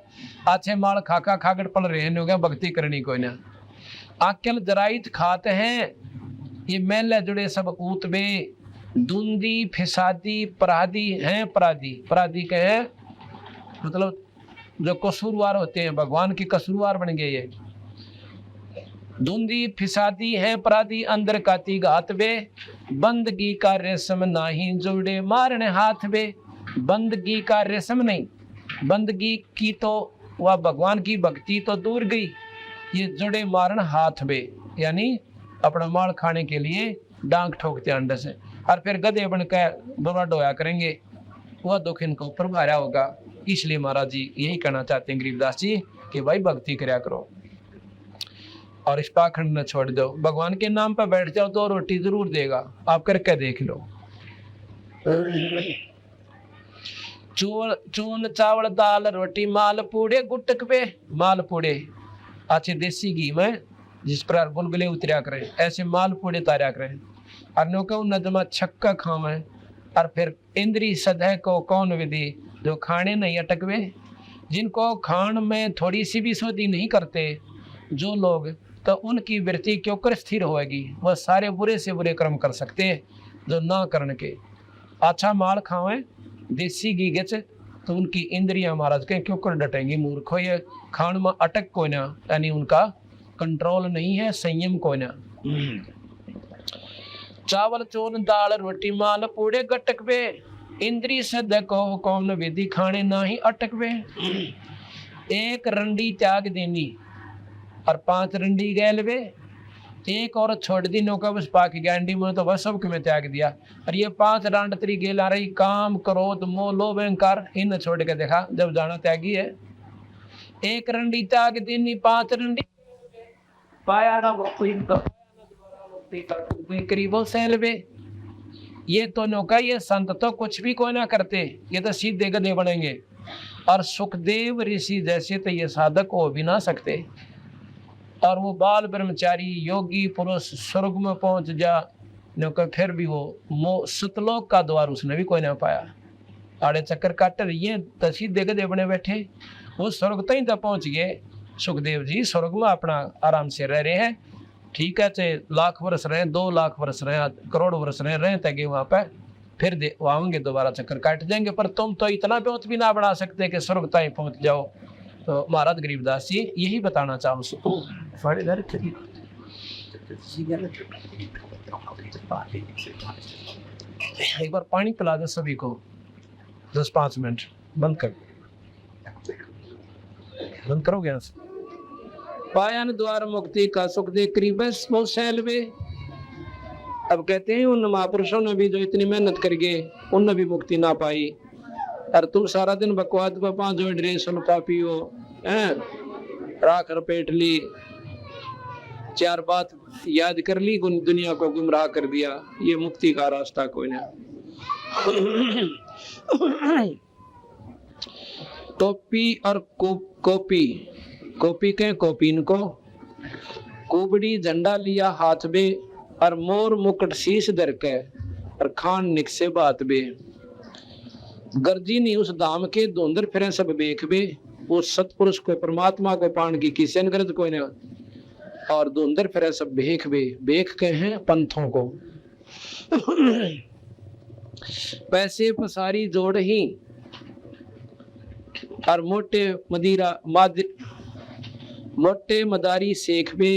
अच्छे माल खाका खागड़ पड़ रहे हैं, हो गया भक्ति करनी कोई ना। अक्ल जराइत खात है ये मेले जुड़े सब ऊत बे धुंधी फिसादी पराधी हैं, पराधी के हैं मतलब जो कसूरवार होते हैं, भगवान की कसूरवार बन गए ये। धुंधी फिसादी है पराधी अंदर काती घात बे बंदगी का रेशम नाही जुड़े मारने हाथ बे। बंदगी का रेशम नहीं, बंदगी की तो वह भगवान की भक्ति तो दूर गई, ये जुड़े मारन हाथ बे यानी अपना माल खाने के लिए डांग ठोकते अंडे से और फिर गधे बनकर डोरा डोया करेंगे, वह दुख इनको ऊपर भारा होगा। इसलिए महाराज जी यही कहना चाहते हैं गरीबदास जी कि भाई भक्ति करया करो और इस पाखंड न छोड़ दो, भगवान के नाम पर बैठ जाओ तो रोटी जरूर देगा, आप करके देख लो। चून चावल दाल रोटी माल पूड़े गुटक पे, माल पूड़े अच्छे देसी घी में जिस प्रकार बुलबुले उतरिया करें ऐसे माल पूड़े तारिया करें और नौका नजमा छक्का खावे और फिर इंद्री सदह को कौन विधि जो खाने नहीं अटकवे। जिनको खान में थोड़ी सी भी सोधी नहीं करते जो लोग, तो उनकी वृत्ति क्यों कर स्थिर होएगी, वह सारे बुरे से बुरे कर्म कर सकते हैं जो ना करने के। अच्छा माल खावें देसी घी गच तो उनकी इंद्रियां महाराज के क्यों कर डटेंगी, मूर्खो ये खान में अटक कोई ना, यानी उनका कंट्रोल नहीं है, संयम कोई ना। चावल चून दाल रोटी माल पूड़े गटक बे इंद्री सद को कौन विधि खाने ना ही अटक बे। एक रंडी त्याग देनी और 5 रंडी गैल बे, एक और छोड़ दी नौका बस पाक गैंडी में तो बस सबके में त्याग दिया। और ये 5 रांड तरी गेल आ रही काम क्रोध मोह लोभ अहंकार इन छोड़ के देखा जब जाना त्यागी है। एक रंडी त्याग देनी 5 रंडी पाया ना करीबो सैलवे। ये तो नौका ये संत तो कुछ भी कोई ना करते, ये तो सीधे गधे बनेंगे और सुखदेव ऋषि जैसे तो ये साधक हो भी ना सकते। और वो बाल ब्रह्मचारी योगी पुरुष स्वर्ग में पहुंच जा नौका फिर भी वो सतलोक का द्वार उसने भी कोई ना पाया। आड़े चक्कर काट रही है तो सीधे गधे बने बैठे, वो स्वर्ग तक तो पहुंच गए। सुखदेव जी स्वर्ग में अपना आराम से रह रहे हैं, ठीक है, चाहे लाख वर्ष रहे 2 लाख वर्ष रहे करोड़ वर्ष रहे तक वहां पर फिर आएंगे दोबारा चक्कर काट जाएंगे। पर तुम तो इतना बहुत भी ना बना सकते कि स्वर्ग तक पहुंच जाओ। तो महाराज गरीबदास जी यही बताना चाहूँ। एक बार पानी पिला दो सभी को, 10-5 मिनट बंद करोगे यहाँ से। पायन द्वार मुक्ति का सुख दे करीब बहुत सैलवे। अब कहते हैं उन महापुरुषों ने भी जो इतनी मेहनत कर गए उनने भी मुक्ति ना पाई। और तुम सारा दिन बकवाद पर 5 जोड़ रहे सुन पापी हो, राख रपेट ली, 4 बात याद कर ली, दुनिया को गुमराह कर दिया। ये मुक्ति का रास्ता कोई ना। टोपी और कॉपी के कॉपीन को कुबड़ी झंडा लिया हाथ में और मोर मुकुट शीश धर के और खान निक से बात बे। गर्जी नहीं उस धाम के धुंधर फिरे सब बेख बे। वो सतपुरुष को परमात्मा को पान की किसी गरज कोई ने और धुंधर फिरे सब बेख बे। बेख के हैं पंथों को पैसे पसारी जोड़ ही और मोटे मदारी सेख बे।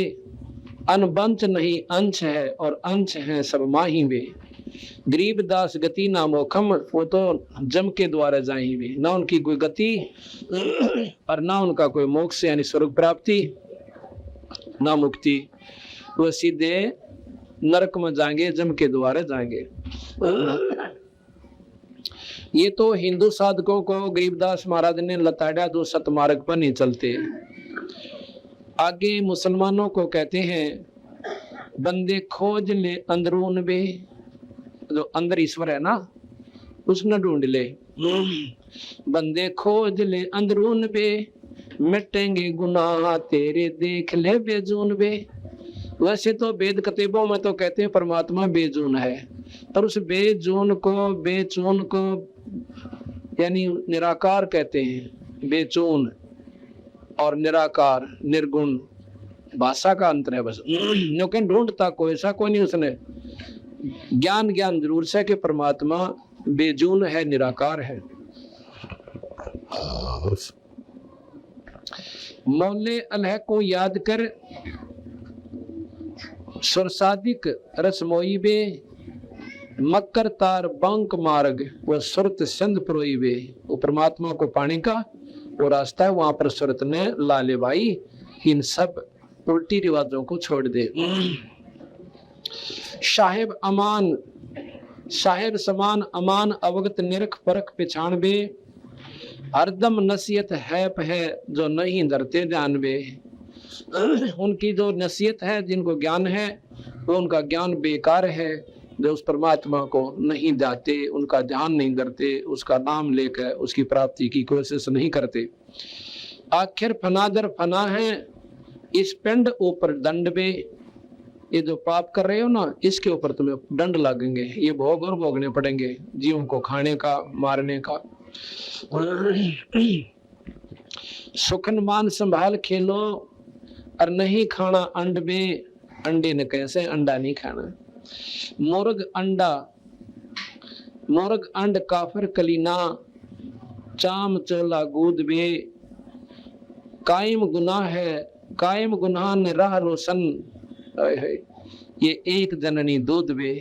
अनबंच नहीं अंश है और अंश है सब माही बे। गरीबदास गति ना मोखम, वो तो जम के द्वारा जाही बे। ना उनकी कोई गति और ना उनका कोई मोक्ष यानी स्वर्ग प्राप्ति ना मुक्ति। वो सीधे नरक में जाएंगे, जम के द्वारे जाएंगे। ये तो हिंदू साधकों को गरीबदास महाराज ने लताड़ा, जो सतमार्ग पर नहीं चलते। आगे मुसलमानों को कहते हैं, बंदे खोज ले अंदरून बे, जो अंदर ईश्वर है ना उसने ढूंढ ले। बंदे खोज ले अंदरून बे, मिटेंगे गुनाह तेरे देख ले बेजून बे। वैसे तो वेद कतीबों में तो कहते हैं परमात्मा बेजून है, पर उस बेजून को, बेचून को यानी निराकार कहते हैं। बेचून और निराकार, निर्गुण, भाषा का अंतर है बस। लेकिन ढूंढता कोई ऐसा कोई नहीं, उसने ज्ञान जरूर से कि परमात्मा बेजून है, निराकार है। मौले अल्लाह को याद कर, सुरसादिक रसमोई बे, मकर तार बंक मार्ग वह सुरत संध प्रोई बे। वो परमात्मा को पाने का वो रास्ता है, वहां पर सुरत ने ला ले भाई, इन सब उल्टी रिवाजों को छोड़ दे। साहेब अमान, साहेब समान अमान अवगत निरख परख पहचान बे, हरदम नसीहत है जो नहीं डरते ध्यान बे। उनकी जो नसीहत है, जिनको ज्ञान है, वो उनका ज्ञान बेकार है, जो उस परमात्मा को नहीं जाते, उनका ध्यान नहीं करते, उसका नाम लेकर उसकी प्राप्ति की कोशिश नहीं करते। आखिर फनादर फना है इस पिंड ऊपर दंड बे। ये जो पाप कर रहे हो ना, इसके ऊपर तुम्हें दंड लगेंगे, ये भोग और भोगने पड़ेंगे, जीवों को खाने का, मारने का। सुखन मान संभाल खेलो और नहीं खाना अंड बे, अंडे न कैसे, अंडा नहीं खाना। मुर्ग अंडा, मुर्ग अंड काफर कलीना, चाम चोला गूद बे। कायम गुनाह है, कायम गुनाह ने राह रोशन, ये एक जननी दूध बे।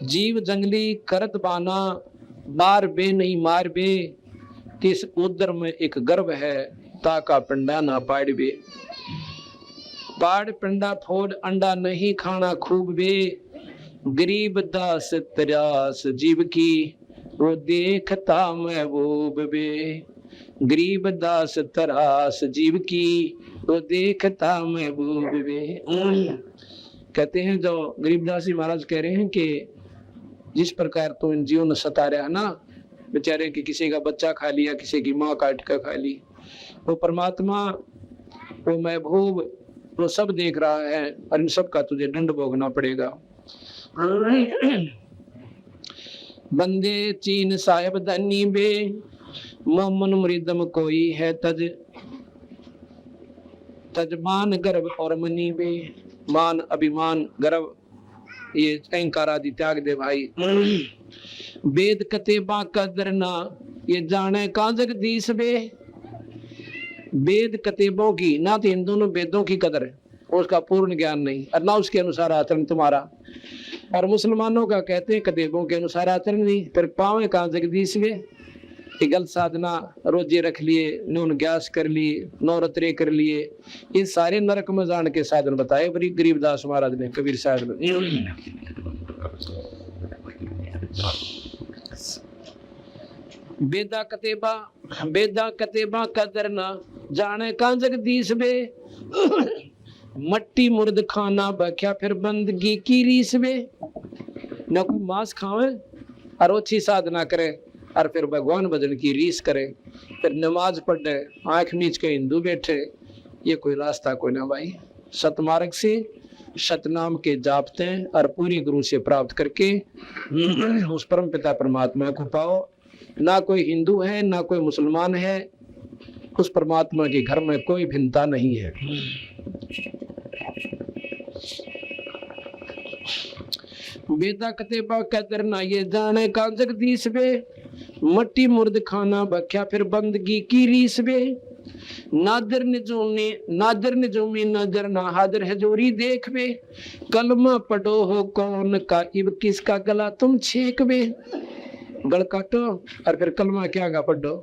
जीव जंगली करत बाना, बार बे नहीं मार बे, तिस उदर में एक गर्भ है, ताका पिंडा ना पाड़ बे। पाड़ पिंडा फोड़ अंडा नहीं खाना खूब बे, गरीब दास तरास जीव की वो देखता महबूब बे। गरीब दास तरास जीव की वो देखता महबूब बे। कहते हैं, जो गरीबदास जी महाराज कह रहे हैं कि जिस प्रकार तो इन जीवन सता रहा है ना, बेचारे कि किसी का बच्चा खा लिया, किसी की माँ काट कर खा ली, वो परमात्मा, वो महबूब, वो सब देख रहा है और इन सब का तुझे दंड भोगना पड़ेगा। बंदे चीन साहेब धनी बे, मोमन मृदम कोई है तज, तजमान गर्भ और मनी बे। मान, अभिमान, गर्व, ये अहंकार आदि त्याग दे भाई। वेद कतेबा कदरना, ये जाने का जगदीश बे। वेद कतेबों की, ना तो इन दोनों वेदों की कदर है, उसका पूर्ण ज्ञान नहीं, और ना उसके अनुसार आचरण तुम्हारा। और मुसलमानों का कहते हैं कतेबों के अनुसार आचरण नहीं, फिर पावे कहाँ जगदीश बे। गलत साधना, रोजे रख लिए, नून ग्यास कर लिए, नौरत्रे कर लिए, ये सारे नरक में जान के साधन बताए बड़ी गरीबदास महाराज ने, कबीर साहब ने। बेदा कतेबा कदरना, जाने का जगदीश बे। मट्टी मुर्द खाना बख्या फिर बंदगी की रीस बे। न कोई मांस खावे और अच्छी साधना करे और फिर भगवान भजन की रीस करे, फिर नमाज पढ़े, आंख नीच के हिंदू बैठे, ये कोई रास्ता कोई ना भाई। सतमार्ग से सतनाम के जापते और पूरी गुरु से प्राप्त करके उस परम पिता परमात्मा को पाओ। ना कोई हिंदू है, ना कोई मुसलमान है, उस परमात्मा के घर में कोई भिन्नता नहीं है। बेदा कतेबा कदरना, ये जाने का जगदीश बे। मट्टी मुर्द खाना बख्या फिर बंदगी की रीस बे। नादर निजूमी नजर ना हादर हजूरी देख बे। कलमा पढ़ो हो कौन का, इब किसका गला तुम छेक बे। गल काटो और फिर कलमा क्या गा पढ़ो,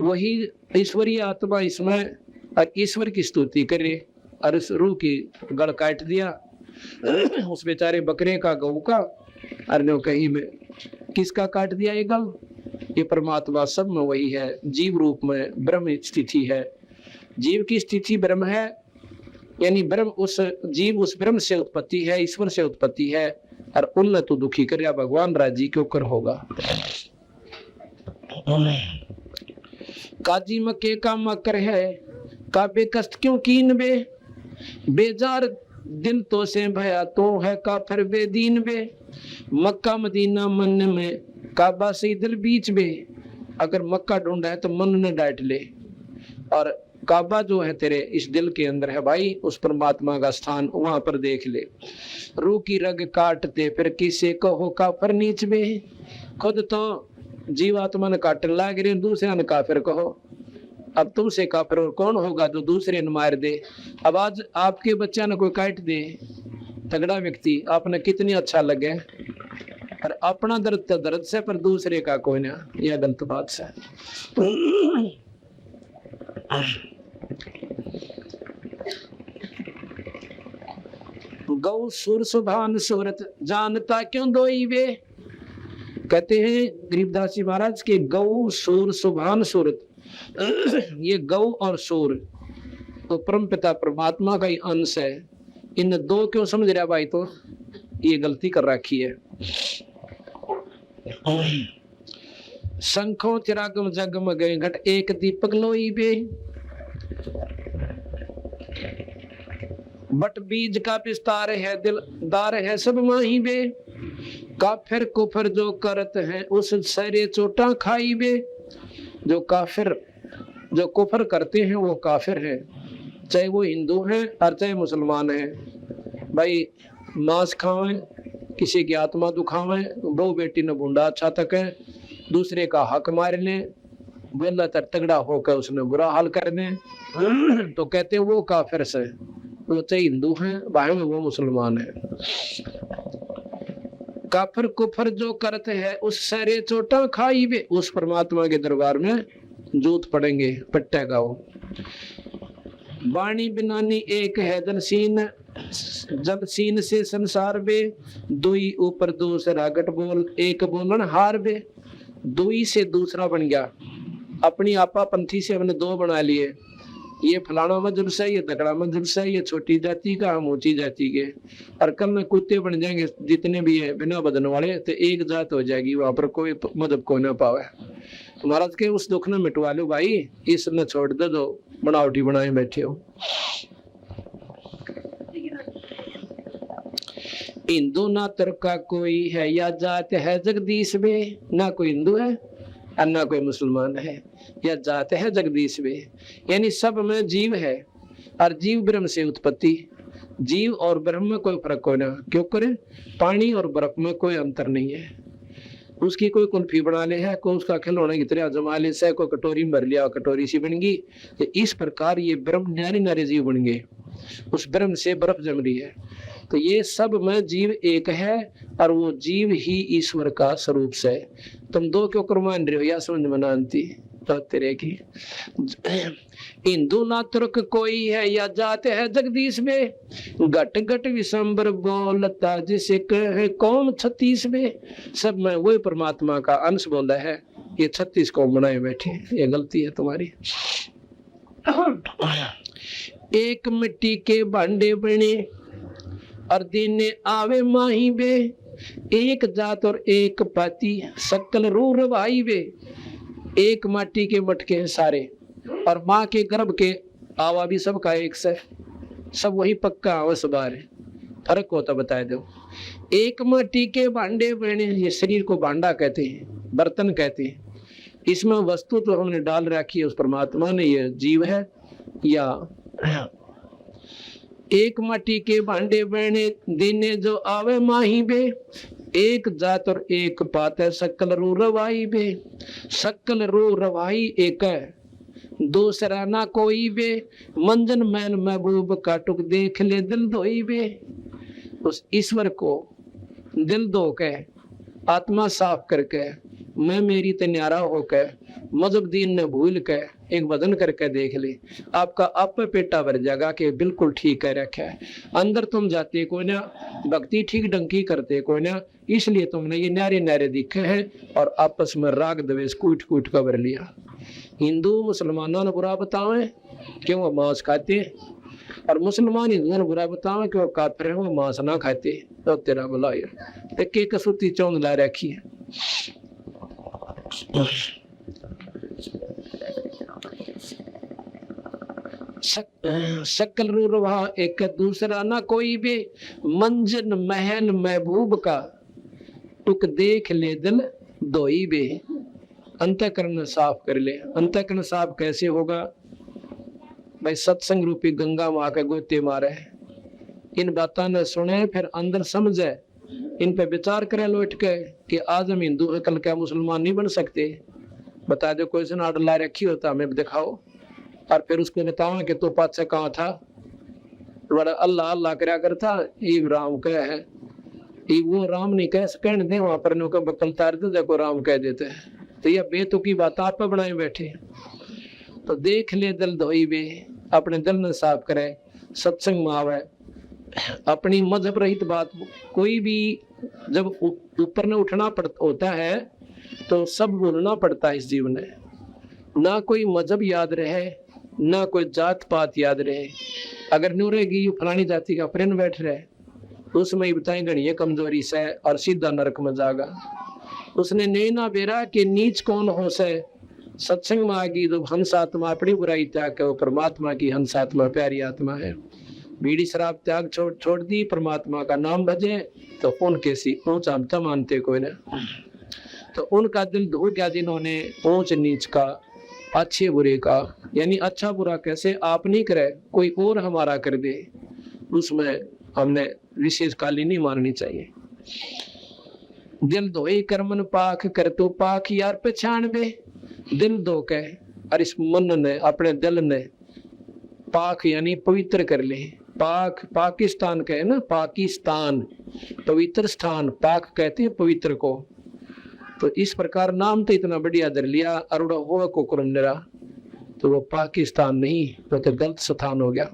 वही ईश्वरीय आत्मा इसमें और ईश्वर की स्तुति करे और इस रूह की गल काट दिया उस बेचारे बकरे का, गऊ का। अरे कहीं में किसका काट दिया ये गल? ये परमात्मा सब में वही है, जीव रूप में ब्रह्म स्थिति है। जीव की स्थिति ब्रह्म है, यानी ब्रह्म उस जीव उस ब्रह्म से उत्पत्ति है, ईश्वर से उत्पत्ति है। और उन तो दुखी कर भगवान राजी क्यों कर होगा। काजी मक्के का मकर है, का बेकस्त क्यों कीन बे, बेजार दिल तो से भया तो है काफिर बेदीन बे। मक्का मदीना मन में, काबा से दिल बीच में। अगर मक्का ढूंढा है तो मन ने डांट ले, और काबा जो है तेरे इस दिल के अंदर है भाई, उस परमात्मा का स्थान वहां पर देख ले। रूह की रग काटते फिर किसे कहो काफिर नीच में। खुद तो जीवात्मा ने काटने लाग रहे, दूसरे ने काफिर कहो। अब तुमसे काफिर और कौन होगा जो दूसरे ने मार दे। अब आज आपके बच्चा ने कोई काट दे, तगड़ा व्यक्ति, आपने कितनी अच्छा लगे, और अपना दर्द तो दर्द से पर दूसरे का कोई ना, यह गलत बात से। गौ सुर सुभान सूरत जानता क्यों दोई वे। कहते हैं गरीबदास जी महाराज के गौ सुर सुभान सूरत, ये गौ और सूर तो परम पिता परमात्मा का ही अंश है। इन दो क्यों समझ रहा भाई, तो ये गलती कर रखी है। शंखों चिरागम जगमग घट एक दीपक लोई बे। बट बीज का विस्तार है दिलदार है सब माही बे। काफिर कुफर जो करत है उस सरे चोटा खाई बे। जो काफिर जो कुफर करते हैं वो काफिर है, चाहे वो हिंदू हैं और चाहे मुसलमान हैं। भाई मांस खावें, किसी की आत्मा दुखावें, बहू बेटी ने बूंदा अच्छा तक है, दूसरे का हक मार लें, बेला तर तगड़ा होकर उसने बुरा हाल कर दें, तो कहते हैं वो काफिर से। वो चाहे हिंदू हैं भाई में, वो मुसलमान है। काफिर कुफर जो करते हैं उस सरे चोटा खाई वे। उस परमात्मा के दरबार में जूत पड़ेंगे, पट्टेगा वो। वाणी बिनानी एक है जनसीन, जब सीन से संसार बे। दुई ऊपर दूसरा गट बोल एक बोलन हार बे। दुई से दूसरा बन गया, अपनी आपा पंथी से हमने दो बना लिए। ये फलाना मजहब से, ये तगड़ा मजहब से, ये छोटी जाति का, हम ऊंची जाति के। और कल में कुत्ते बन जाएंगे जितने भी है बिना बदन वाले, तो एक जात हो जाएगी, वहां पर कोई मजहब को ना पावे। महाराज के उस दुख ने मिटवा लो भाई, इसने छोड़ दे दो बनावटी बनाए बैठे हो। हिंदू ना तुर्का कोई है या जात है जगदीश में। ना कोई हिंदू है और ना कोई मुसलमान है, या जात है जगदीश में। यानी सब में जीव है, और जीव ब्रह्म से उत्पत्ति। जीव और ब्रह्म में कोई फर्क कोई ना, क्यों करे? पानी और बर्फ में कोई अंतर नहीं है। उसकी कोई कुल्फी बना ले है, कोई उसका खिलौने की तरह जमा ले से, कोई कटोरी में भर लिया कटोरी सी बन गई। तो इस प्रकार ये ब्रह्म नारी नारी जीव बन गए, उस ब्रह्म से बर्फ जम रही है। तो ये सब में जीव एक है, और वो जीव ही ईश्वर का स्वरूप से। तुम दो क्यों मान रहे हो, या समझ में ना आती तो तेरे की। हिंदू ना तुर्क कोई है या जात है जगदीश में। घट घट विशंबर बोलता जिसे कहे कौम 36 में। सब में वही परमात्मा का अंश बोला है, ये 36 कौम बनाए बैठे, ये गलती है तुम्हारी। एक मिट्टी के भांडे बने और दिन आवे माही बे। एक जात और एक पाती सकल रू रवाई बे। एक माटी के मटके हैं सारे, और माँ के गर्भ के आवा भी सबका एक से, सब वही पक्का आवस बार है। फर्क होता बताए दो। एक माटी के भांडे बने, ये शरीर को भांडा कहते हैं, बर्तन कहते हैं। इसमें वस्तु तो हमने डाल रखी है उस परमात्मा ने, ये जीव है। या एक माटी के भांडे बने दिने जो आवे माही बे। एक जात और एक पात है सकल रू रवाई बे। सकल रू रवाई एक है, दूसरा ना कोई बे। मंजन मैन महबूब का टुक देख ले दिल धोई बे। उस ईश्वर को दिल धो के, आत्मा साफ करके, मैं मेरी ते न्यारा होकर मजहब दीन ने भूल के एक भजन करके देख ले, आपका आप पेटा भर जाएगा कि बिल्कुल ठीक कह रखा है। अंदर तुम जाते को ना, भक्ति ठीक ढंग की करते को ना, इसलिए तुमने ये न्यारे न्यारे दिखे हैं और आपस में राग द्वेष कूट कूट कर भर लिया। हिंदू मुसलमानों ने बुरा बतावे क्यों वो मांस खाते, और मुसलमान हिंदुओं ने बुरा बतावे कि वो काफिर है, वो मांस ना खाते। तो तेरा भला है ते के कसूती चौंध ला रखी है। शक्ल रूरवा एक दूसरा ना कोई भी, मंजन महल महबूब का टुक देख ले दिल दोई बे। अंतःकरण साफ कर ले। अंतःकरण साफ कैसे होगा भाई? सत्संग रूपी गंगा माँ के गोते मारे, इन बातों ने सुने, फिर अंदर समझे, इन पे विचार करे लौट के कि आज हम हिंदू है, कल क्या मुसलमान नहीं बन सकते? बता दो कोई से नाड़ ला रखी होता हमें दिखाओ, और फिर उसको बताओ कि तो पात से कहाँ था, बड़ा अल्लाह अल्लाह कराया करता, ये राम कह है, ये वो राम नहीं कह सकते थे वहां पर, नो बकल तार दे को राम कह देते। तो यह बेतुकी बात आप पे बनाए बैठे। तो देख ले दिल धोई बे, अपने दिल ने साफ करे, सत्संग में आवे, अपनी मजहब रहित बात कोई भी जब ऊपर ने उठना होता है तो सब बोलना पड़ता है इस जीवन में। ना कोई मजहब याद रहे, ना कोई जात पात याद रहे। अगर न्यू रहेगी फलानी जाति का प्रेम बैठ रहे तो उसमें बताए गणिये कमजोरी से और सीधा नरक में जागा। उसने नहीं ना बेरा कि नीच कौन हो से, सत्संग में आगी जो हंस आत्मा अपनी बुराई त्याग के वो परमात्मा की हंस आत्मा प्यारी आत्मा है। बीड़ी शराब त्याग छोड़ दी, परमात्मा का नाम भजे, तो उनके सी ऊंच आमता मानते कोई ना। तो उनका दिल धो गया जिन्होंने ऊंच नीच का, अच्छे बुरे का, यानी अच्छा बुरा कैसे आप नहीं करे कोई और हमारा कर दे, उसमें हमने विशेष काली नहीं माननी चाहिए। दिल धोए कर्मन पाख कर तो पाख यार पहचान बे। दिल धो के और इस मन ने अपने दिल ने पाक यानी पवित्र कर ले। पाक पाकिस्तान कहे ना, पाकिस्तान पवित्र स्थान, पाक कहते हैं पवित्र को। तो इस प्रकार नाम तो इतना बढ़िया धर लिया अरुड़ा हो को कुरंडरा, तो वो पाकिस्तान नहीं तो गलत स्थान हो गया।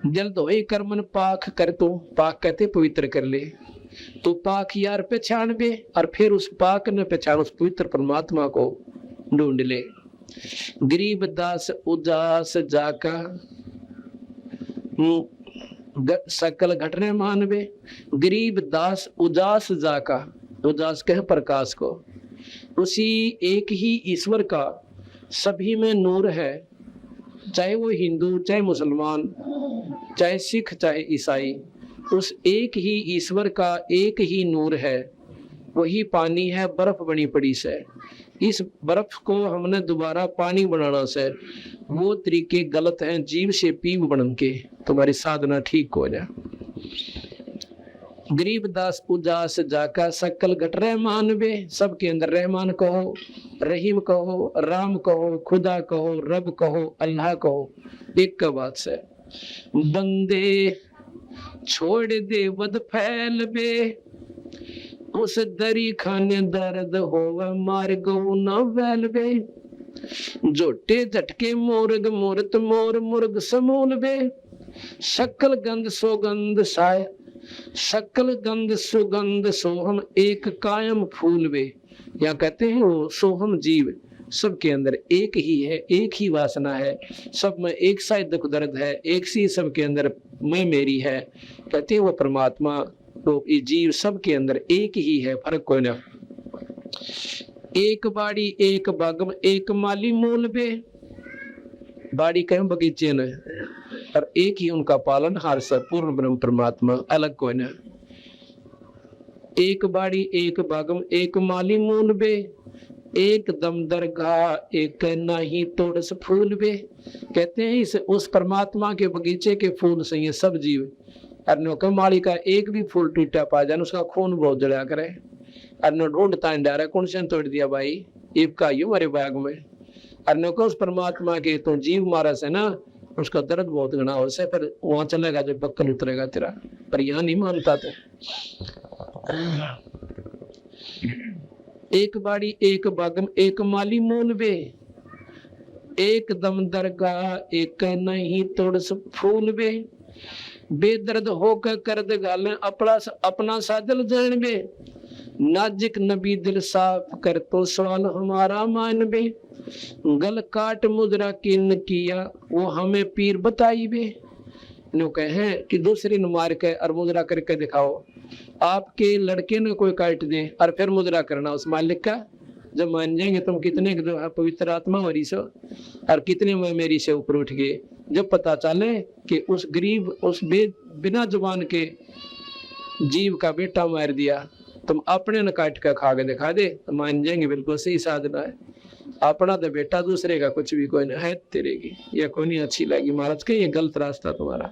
दिल धोए कर्मन पाक कर तो, पाक कहते पवित्र कर ले, तो पाक यार पहचान बे, और फिर उस पाक ने पहचान उस पवित्र परमात्मा को ढूंढ ले। गरीब दास उदास जाका सकल घटने मानवे। गरीब दास उदास जाका, उदास कह प्रकाश को, उसी एक ही ईश्वर का सभी में नूर है, चाहे वो हिंदू चाहे मुसलमान चाहे सिख चाहे ईसाई, उस एक ही ईश्वर का एक ही नूर है। वही पानी है, बर्फ बनी पड़ी से, इस बर्फ को हमने दोबारा पानी बनाना से, वो तरीके गलत हैं जीव से पीव बन के तुम्हारी साधना ठीक हो जाए। गरीब दास उदास जाका सकल घट रहमान बे, सबके अंदर रहमान कहो, रहीम कहो, राम कहो, खुदा कहो, रब कहो, अल्लाह कहो, एक का बात से। बंदे छोड़ दे वद फैल बे, उस दरी खाने दर्द होवे मार गौ न वैल बे। जोटे झटके मोरग मूर्त मोर मुर्ग समूल बे, सकल गंध सुगंध साय, सकल गंध सुगंध सोहम एक कायम फूल बे। या कहते हैं वो सोहम जीव सबके अंदर एक ही है, एक ही वासना है, सब में एक सा दुख दर्द है, एक सी सबके अंदर मैं मेरी है। कहते हैं वो परमात्मा तो ये जीव सबके अंदर एक ही है, फर्क कोई ना। एक बाड़ी एक बागम एक माली मूल बे, बाड़ी कहें बगीचे ने, और एक ही उनका पालन हार सब पूर्ण ब्रह्म परमात्मा, अलग कोई ना। एक बाड़ी एक बागम एक माली मूल बे, एक दम दरगाह एक नहीं तोड़स फूल बे। कहते हैं इस उस परमात्मा के बगीचे के फूल से ये सब जीव, और माली का एक भी फूल टूटा पा जाए उसका खून बहुत जला करे, और ढूंढता डारा कौन से तोड़ दिया भाई ईब का यू हमारे बाग में। और उस परमात्मा के तो जीव मारा से ना उसका दर्द बहुत गना हो से, पर वहां चलेगा जब बक्कल उतरेगा तेरा, पर यहाँ नहीं मानता तो। एक बाड़ी एक बागम एक माली मोल बे, एक दम दरगाह एक नहीं तोड़ फूल बे, बेदर्द होकर कर्द गाले अपना साजल जान बे, नाजिक नबी दिल साफ कर तो सवाल हमारा मान बे, गल काट मुद्रा किन किया वो हमें पीर बताई बे। नो कहे कि दूसरे ने मार के और मुद्रा करके दिखाओ, आपके लड़के ने कोई काट दे और फिर मुद्रा करना उस मालिक का, जब मान जाएंगे तुम कितने पवित्र आत्मा हमारी से और कितने में मेरी से ऊपर उठ गए। जब पता चले कि उस गरीब उस बिना जुबान के जीव का बेटा मार दिया, तुम अपने न काट कर खा के दिखा दे तो मान जाएंगे बिल्कुल सही साधना है। अपना तो बेटा दूसरे का कुछ भी कोई नहीं है तेरे की, यह कोई नहीं अच्छी लगी महाराज के, ये गलत रास्ता तुम्हारा।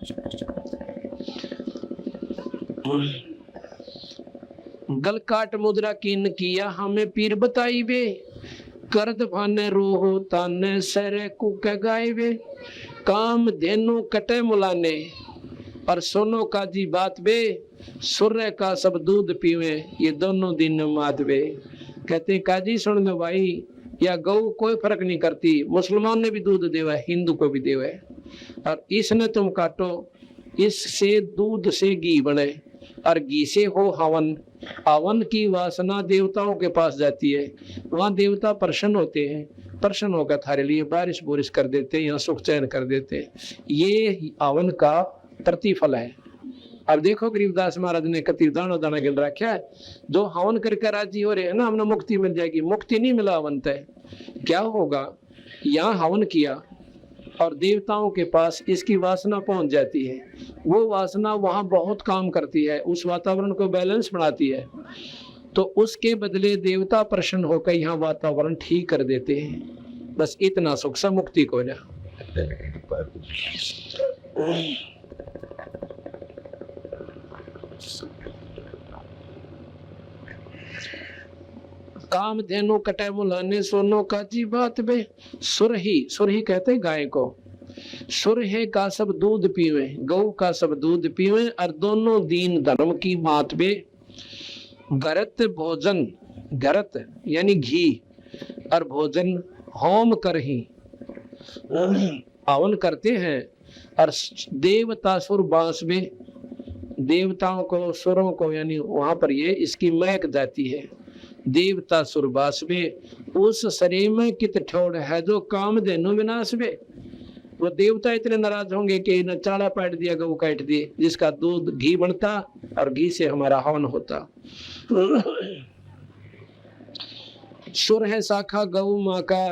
गल काट मुद्रा किन किया हमें पीर बताई बे, करद भाने रोहो ताने सरे कुके गाय बे, काम धेनु कटे मुलाने और सोनो का जी बात बे, सूर्य का सब दूध पीवे ये दोनों दिन मात बे। कहते काजी सुन दो भाई, या गौ कोई फर्क नहीं करती, मुसलमान ने भी दूध देवा है हिंदू को भी देवा है, और इसने तुम काटो, इससे दूध से घी बने और घी से हो हवन, हवन की वासना देवताओं के पास जाती है, वहां देवता प्रसन्न होते हैं, प्रसन्न होकर थारे लिए बारिश बोरिश कर देते हैं, यहाँ सुख चैन कर देते हैं, ये हवन का प्रतिफल है। अब देखो गरीबदास महाराज ने कति दाना दाना गिन रखा है, जो हवन करके राजी हो रहे हैं ना हमने मुक्ति मिल जाएगी, मुक्ति नहीं मिला हवन तय, क्या होगा यहाँ हवन किया और देवताओं के पास इसकी वासना पहुंच जाती है, वो वासना वहां बहुत काम करती है, उस वातावरण को बैलेंस बनाती है, तो उसके बदले देवता प्रसन्न होकर यहाँ वातावरण ठीक कर देते हैं। बस इतना सुख सा मुक्ति को जा। काम धेनु कटे मुलाने सोनो का जी बात बे, सुरही कहते गाय को, सुरहे का सब दूध पीवे गौ का सब दूध पीवे और दोनों दीन धर्म की बात बे, गरत भोजन गरत यानी घी और भोजन होम कर ही हवन करते हैं और देवता सुर बांस में देवताओं को सुरों को यानी वहां पर ये इसकी महक जाती है, देवता सुरबास में उस शरीर में कित ठोड़ है जो काम देनु विनाश में, वो देवता इतने नाराज होंगे कि न चाड़ा पाट दिया गौ काट दिए, जिसका दूध घी बनता और घी से हमारा हवन होता। सुर है शाखा गौ माँ का,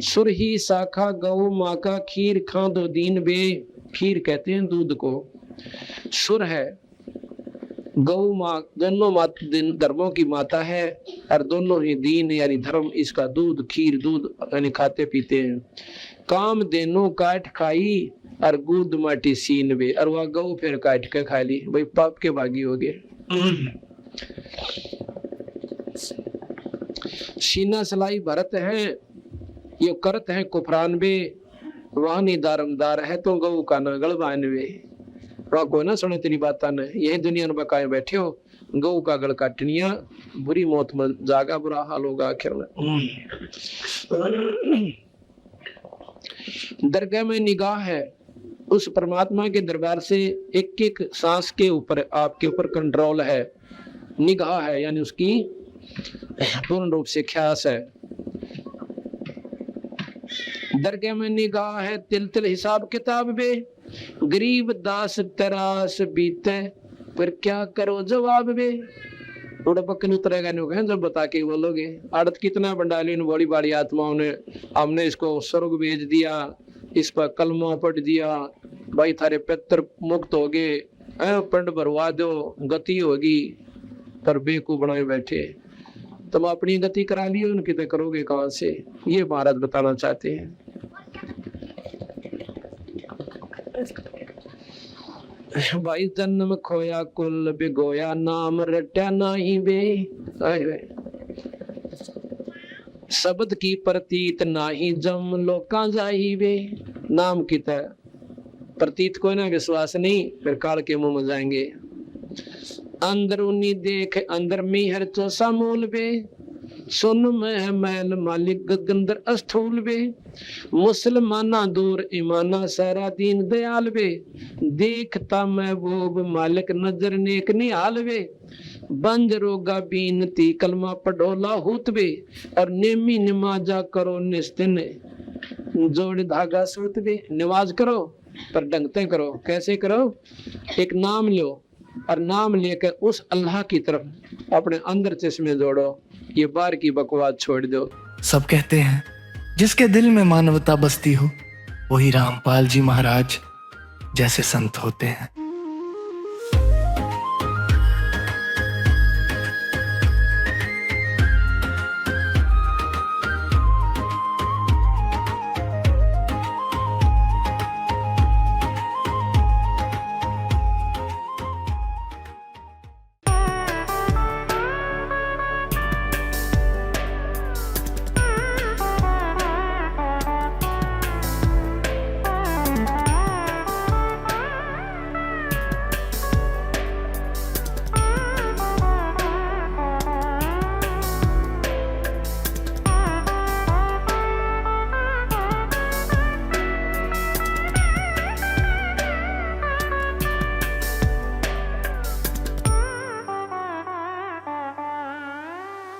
सुर ही शाखा गौ माँ का, खीर खा दो दीन बे, खीर कहते हैं दूध को, सुर है गौ माँ दोनों धर्मों की माता है और दोनों ही दीन यानी धर्म इसका दूध खीर दूध यानी खाते पीते हैं। काम देनो काट खाई और गुद माटी सीन बे, और वह गौ फिर काट के खा ली, भाई पाप के भागी हो गए। सीना सलाई भरत है ये करत है कुफरान बे, वानी दारमदार है तो गौ का न गलबान बे, को ना सुने तेरी बात न, यही दुनिया में बकाए बैठे हो, गौ का गल काटनिया बुरी मौत में जागा बुरा हाल होगा आखिर में। दरगाह में निगाह है, उस परमात्मा के दरबार से एक एक सांस के ऊपर आपके ऊपर कंट्रोल है, निगाह है यानी उसकी पूर्ण रूप से ख्यास है। दरगाह में निगाह है तिल तिल हिसाब किताब बे, गरीब दास तरास बीते पर क्या करो जवाब बे, थोड़ा पक्के उतरेगा नहीं जब बता के बोलोगे। आड़त कितना बंडाली बड़ी बड़ी आत्माओं ने हमने इसको स्वर्ग भेज दिया, इस पर कलमा पढ़ दिया, भाई थारे पितर मुक्त हो गए, पंड भरवा दो गति होगी, पर बेकू बनाए बैठे, तुम अपनी गति करा लियो उनकी तो करोगे कहां से, ये महाराज बताना चाहते हैं। भाई जन्म खोया कुल बिगोया, नाम रट्या नाही बे, शब्द की प्रतीत नाही जम लोका जाही बे, नाम की प्रतीत को ना विश्वास नहीं फिर काल के मुंह में जाएंगे। अंदरूनी देख अंदर मीहर चौसा मूल बे, सुन में मैल मालिक गगंदर अस्थूल बे, मुसलमाना दूर ईमाना सारा दीन दयाल बे, देखता महबूब मालिक नजर नेक निहाल बे, बंज रोगा बीनती कलमा पढ़ोला हुत बे, और नेमी नमाजा करो निस्तिन जोड़ धागा सूत बे। नमाज करो पर ढंगते करो। कैसे करो? एक नाम लो और नाम लेकर उस अल्लाह की तरफ अपने अंदर चश्मे जोड़ो, ये बाहर की बकवास छोड़ दो। सब कहते हैं जिसके दिल में मानवता बसती हो वही रामपाल जी महाराज जैसे संत होते हैं।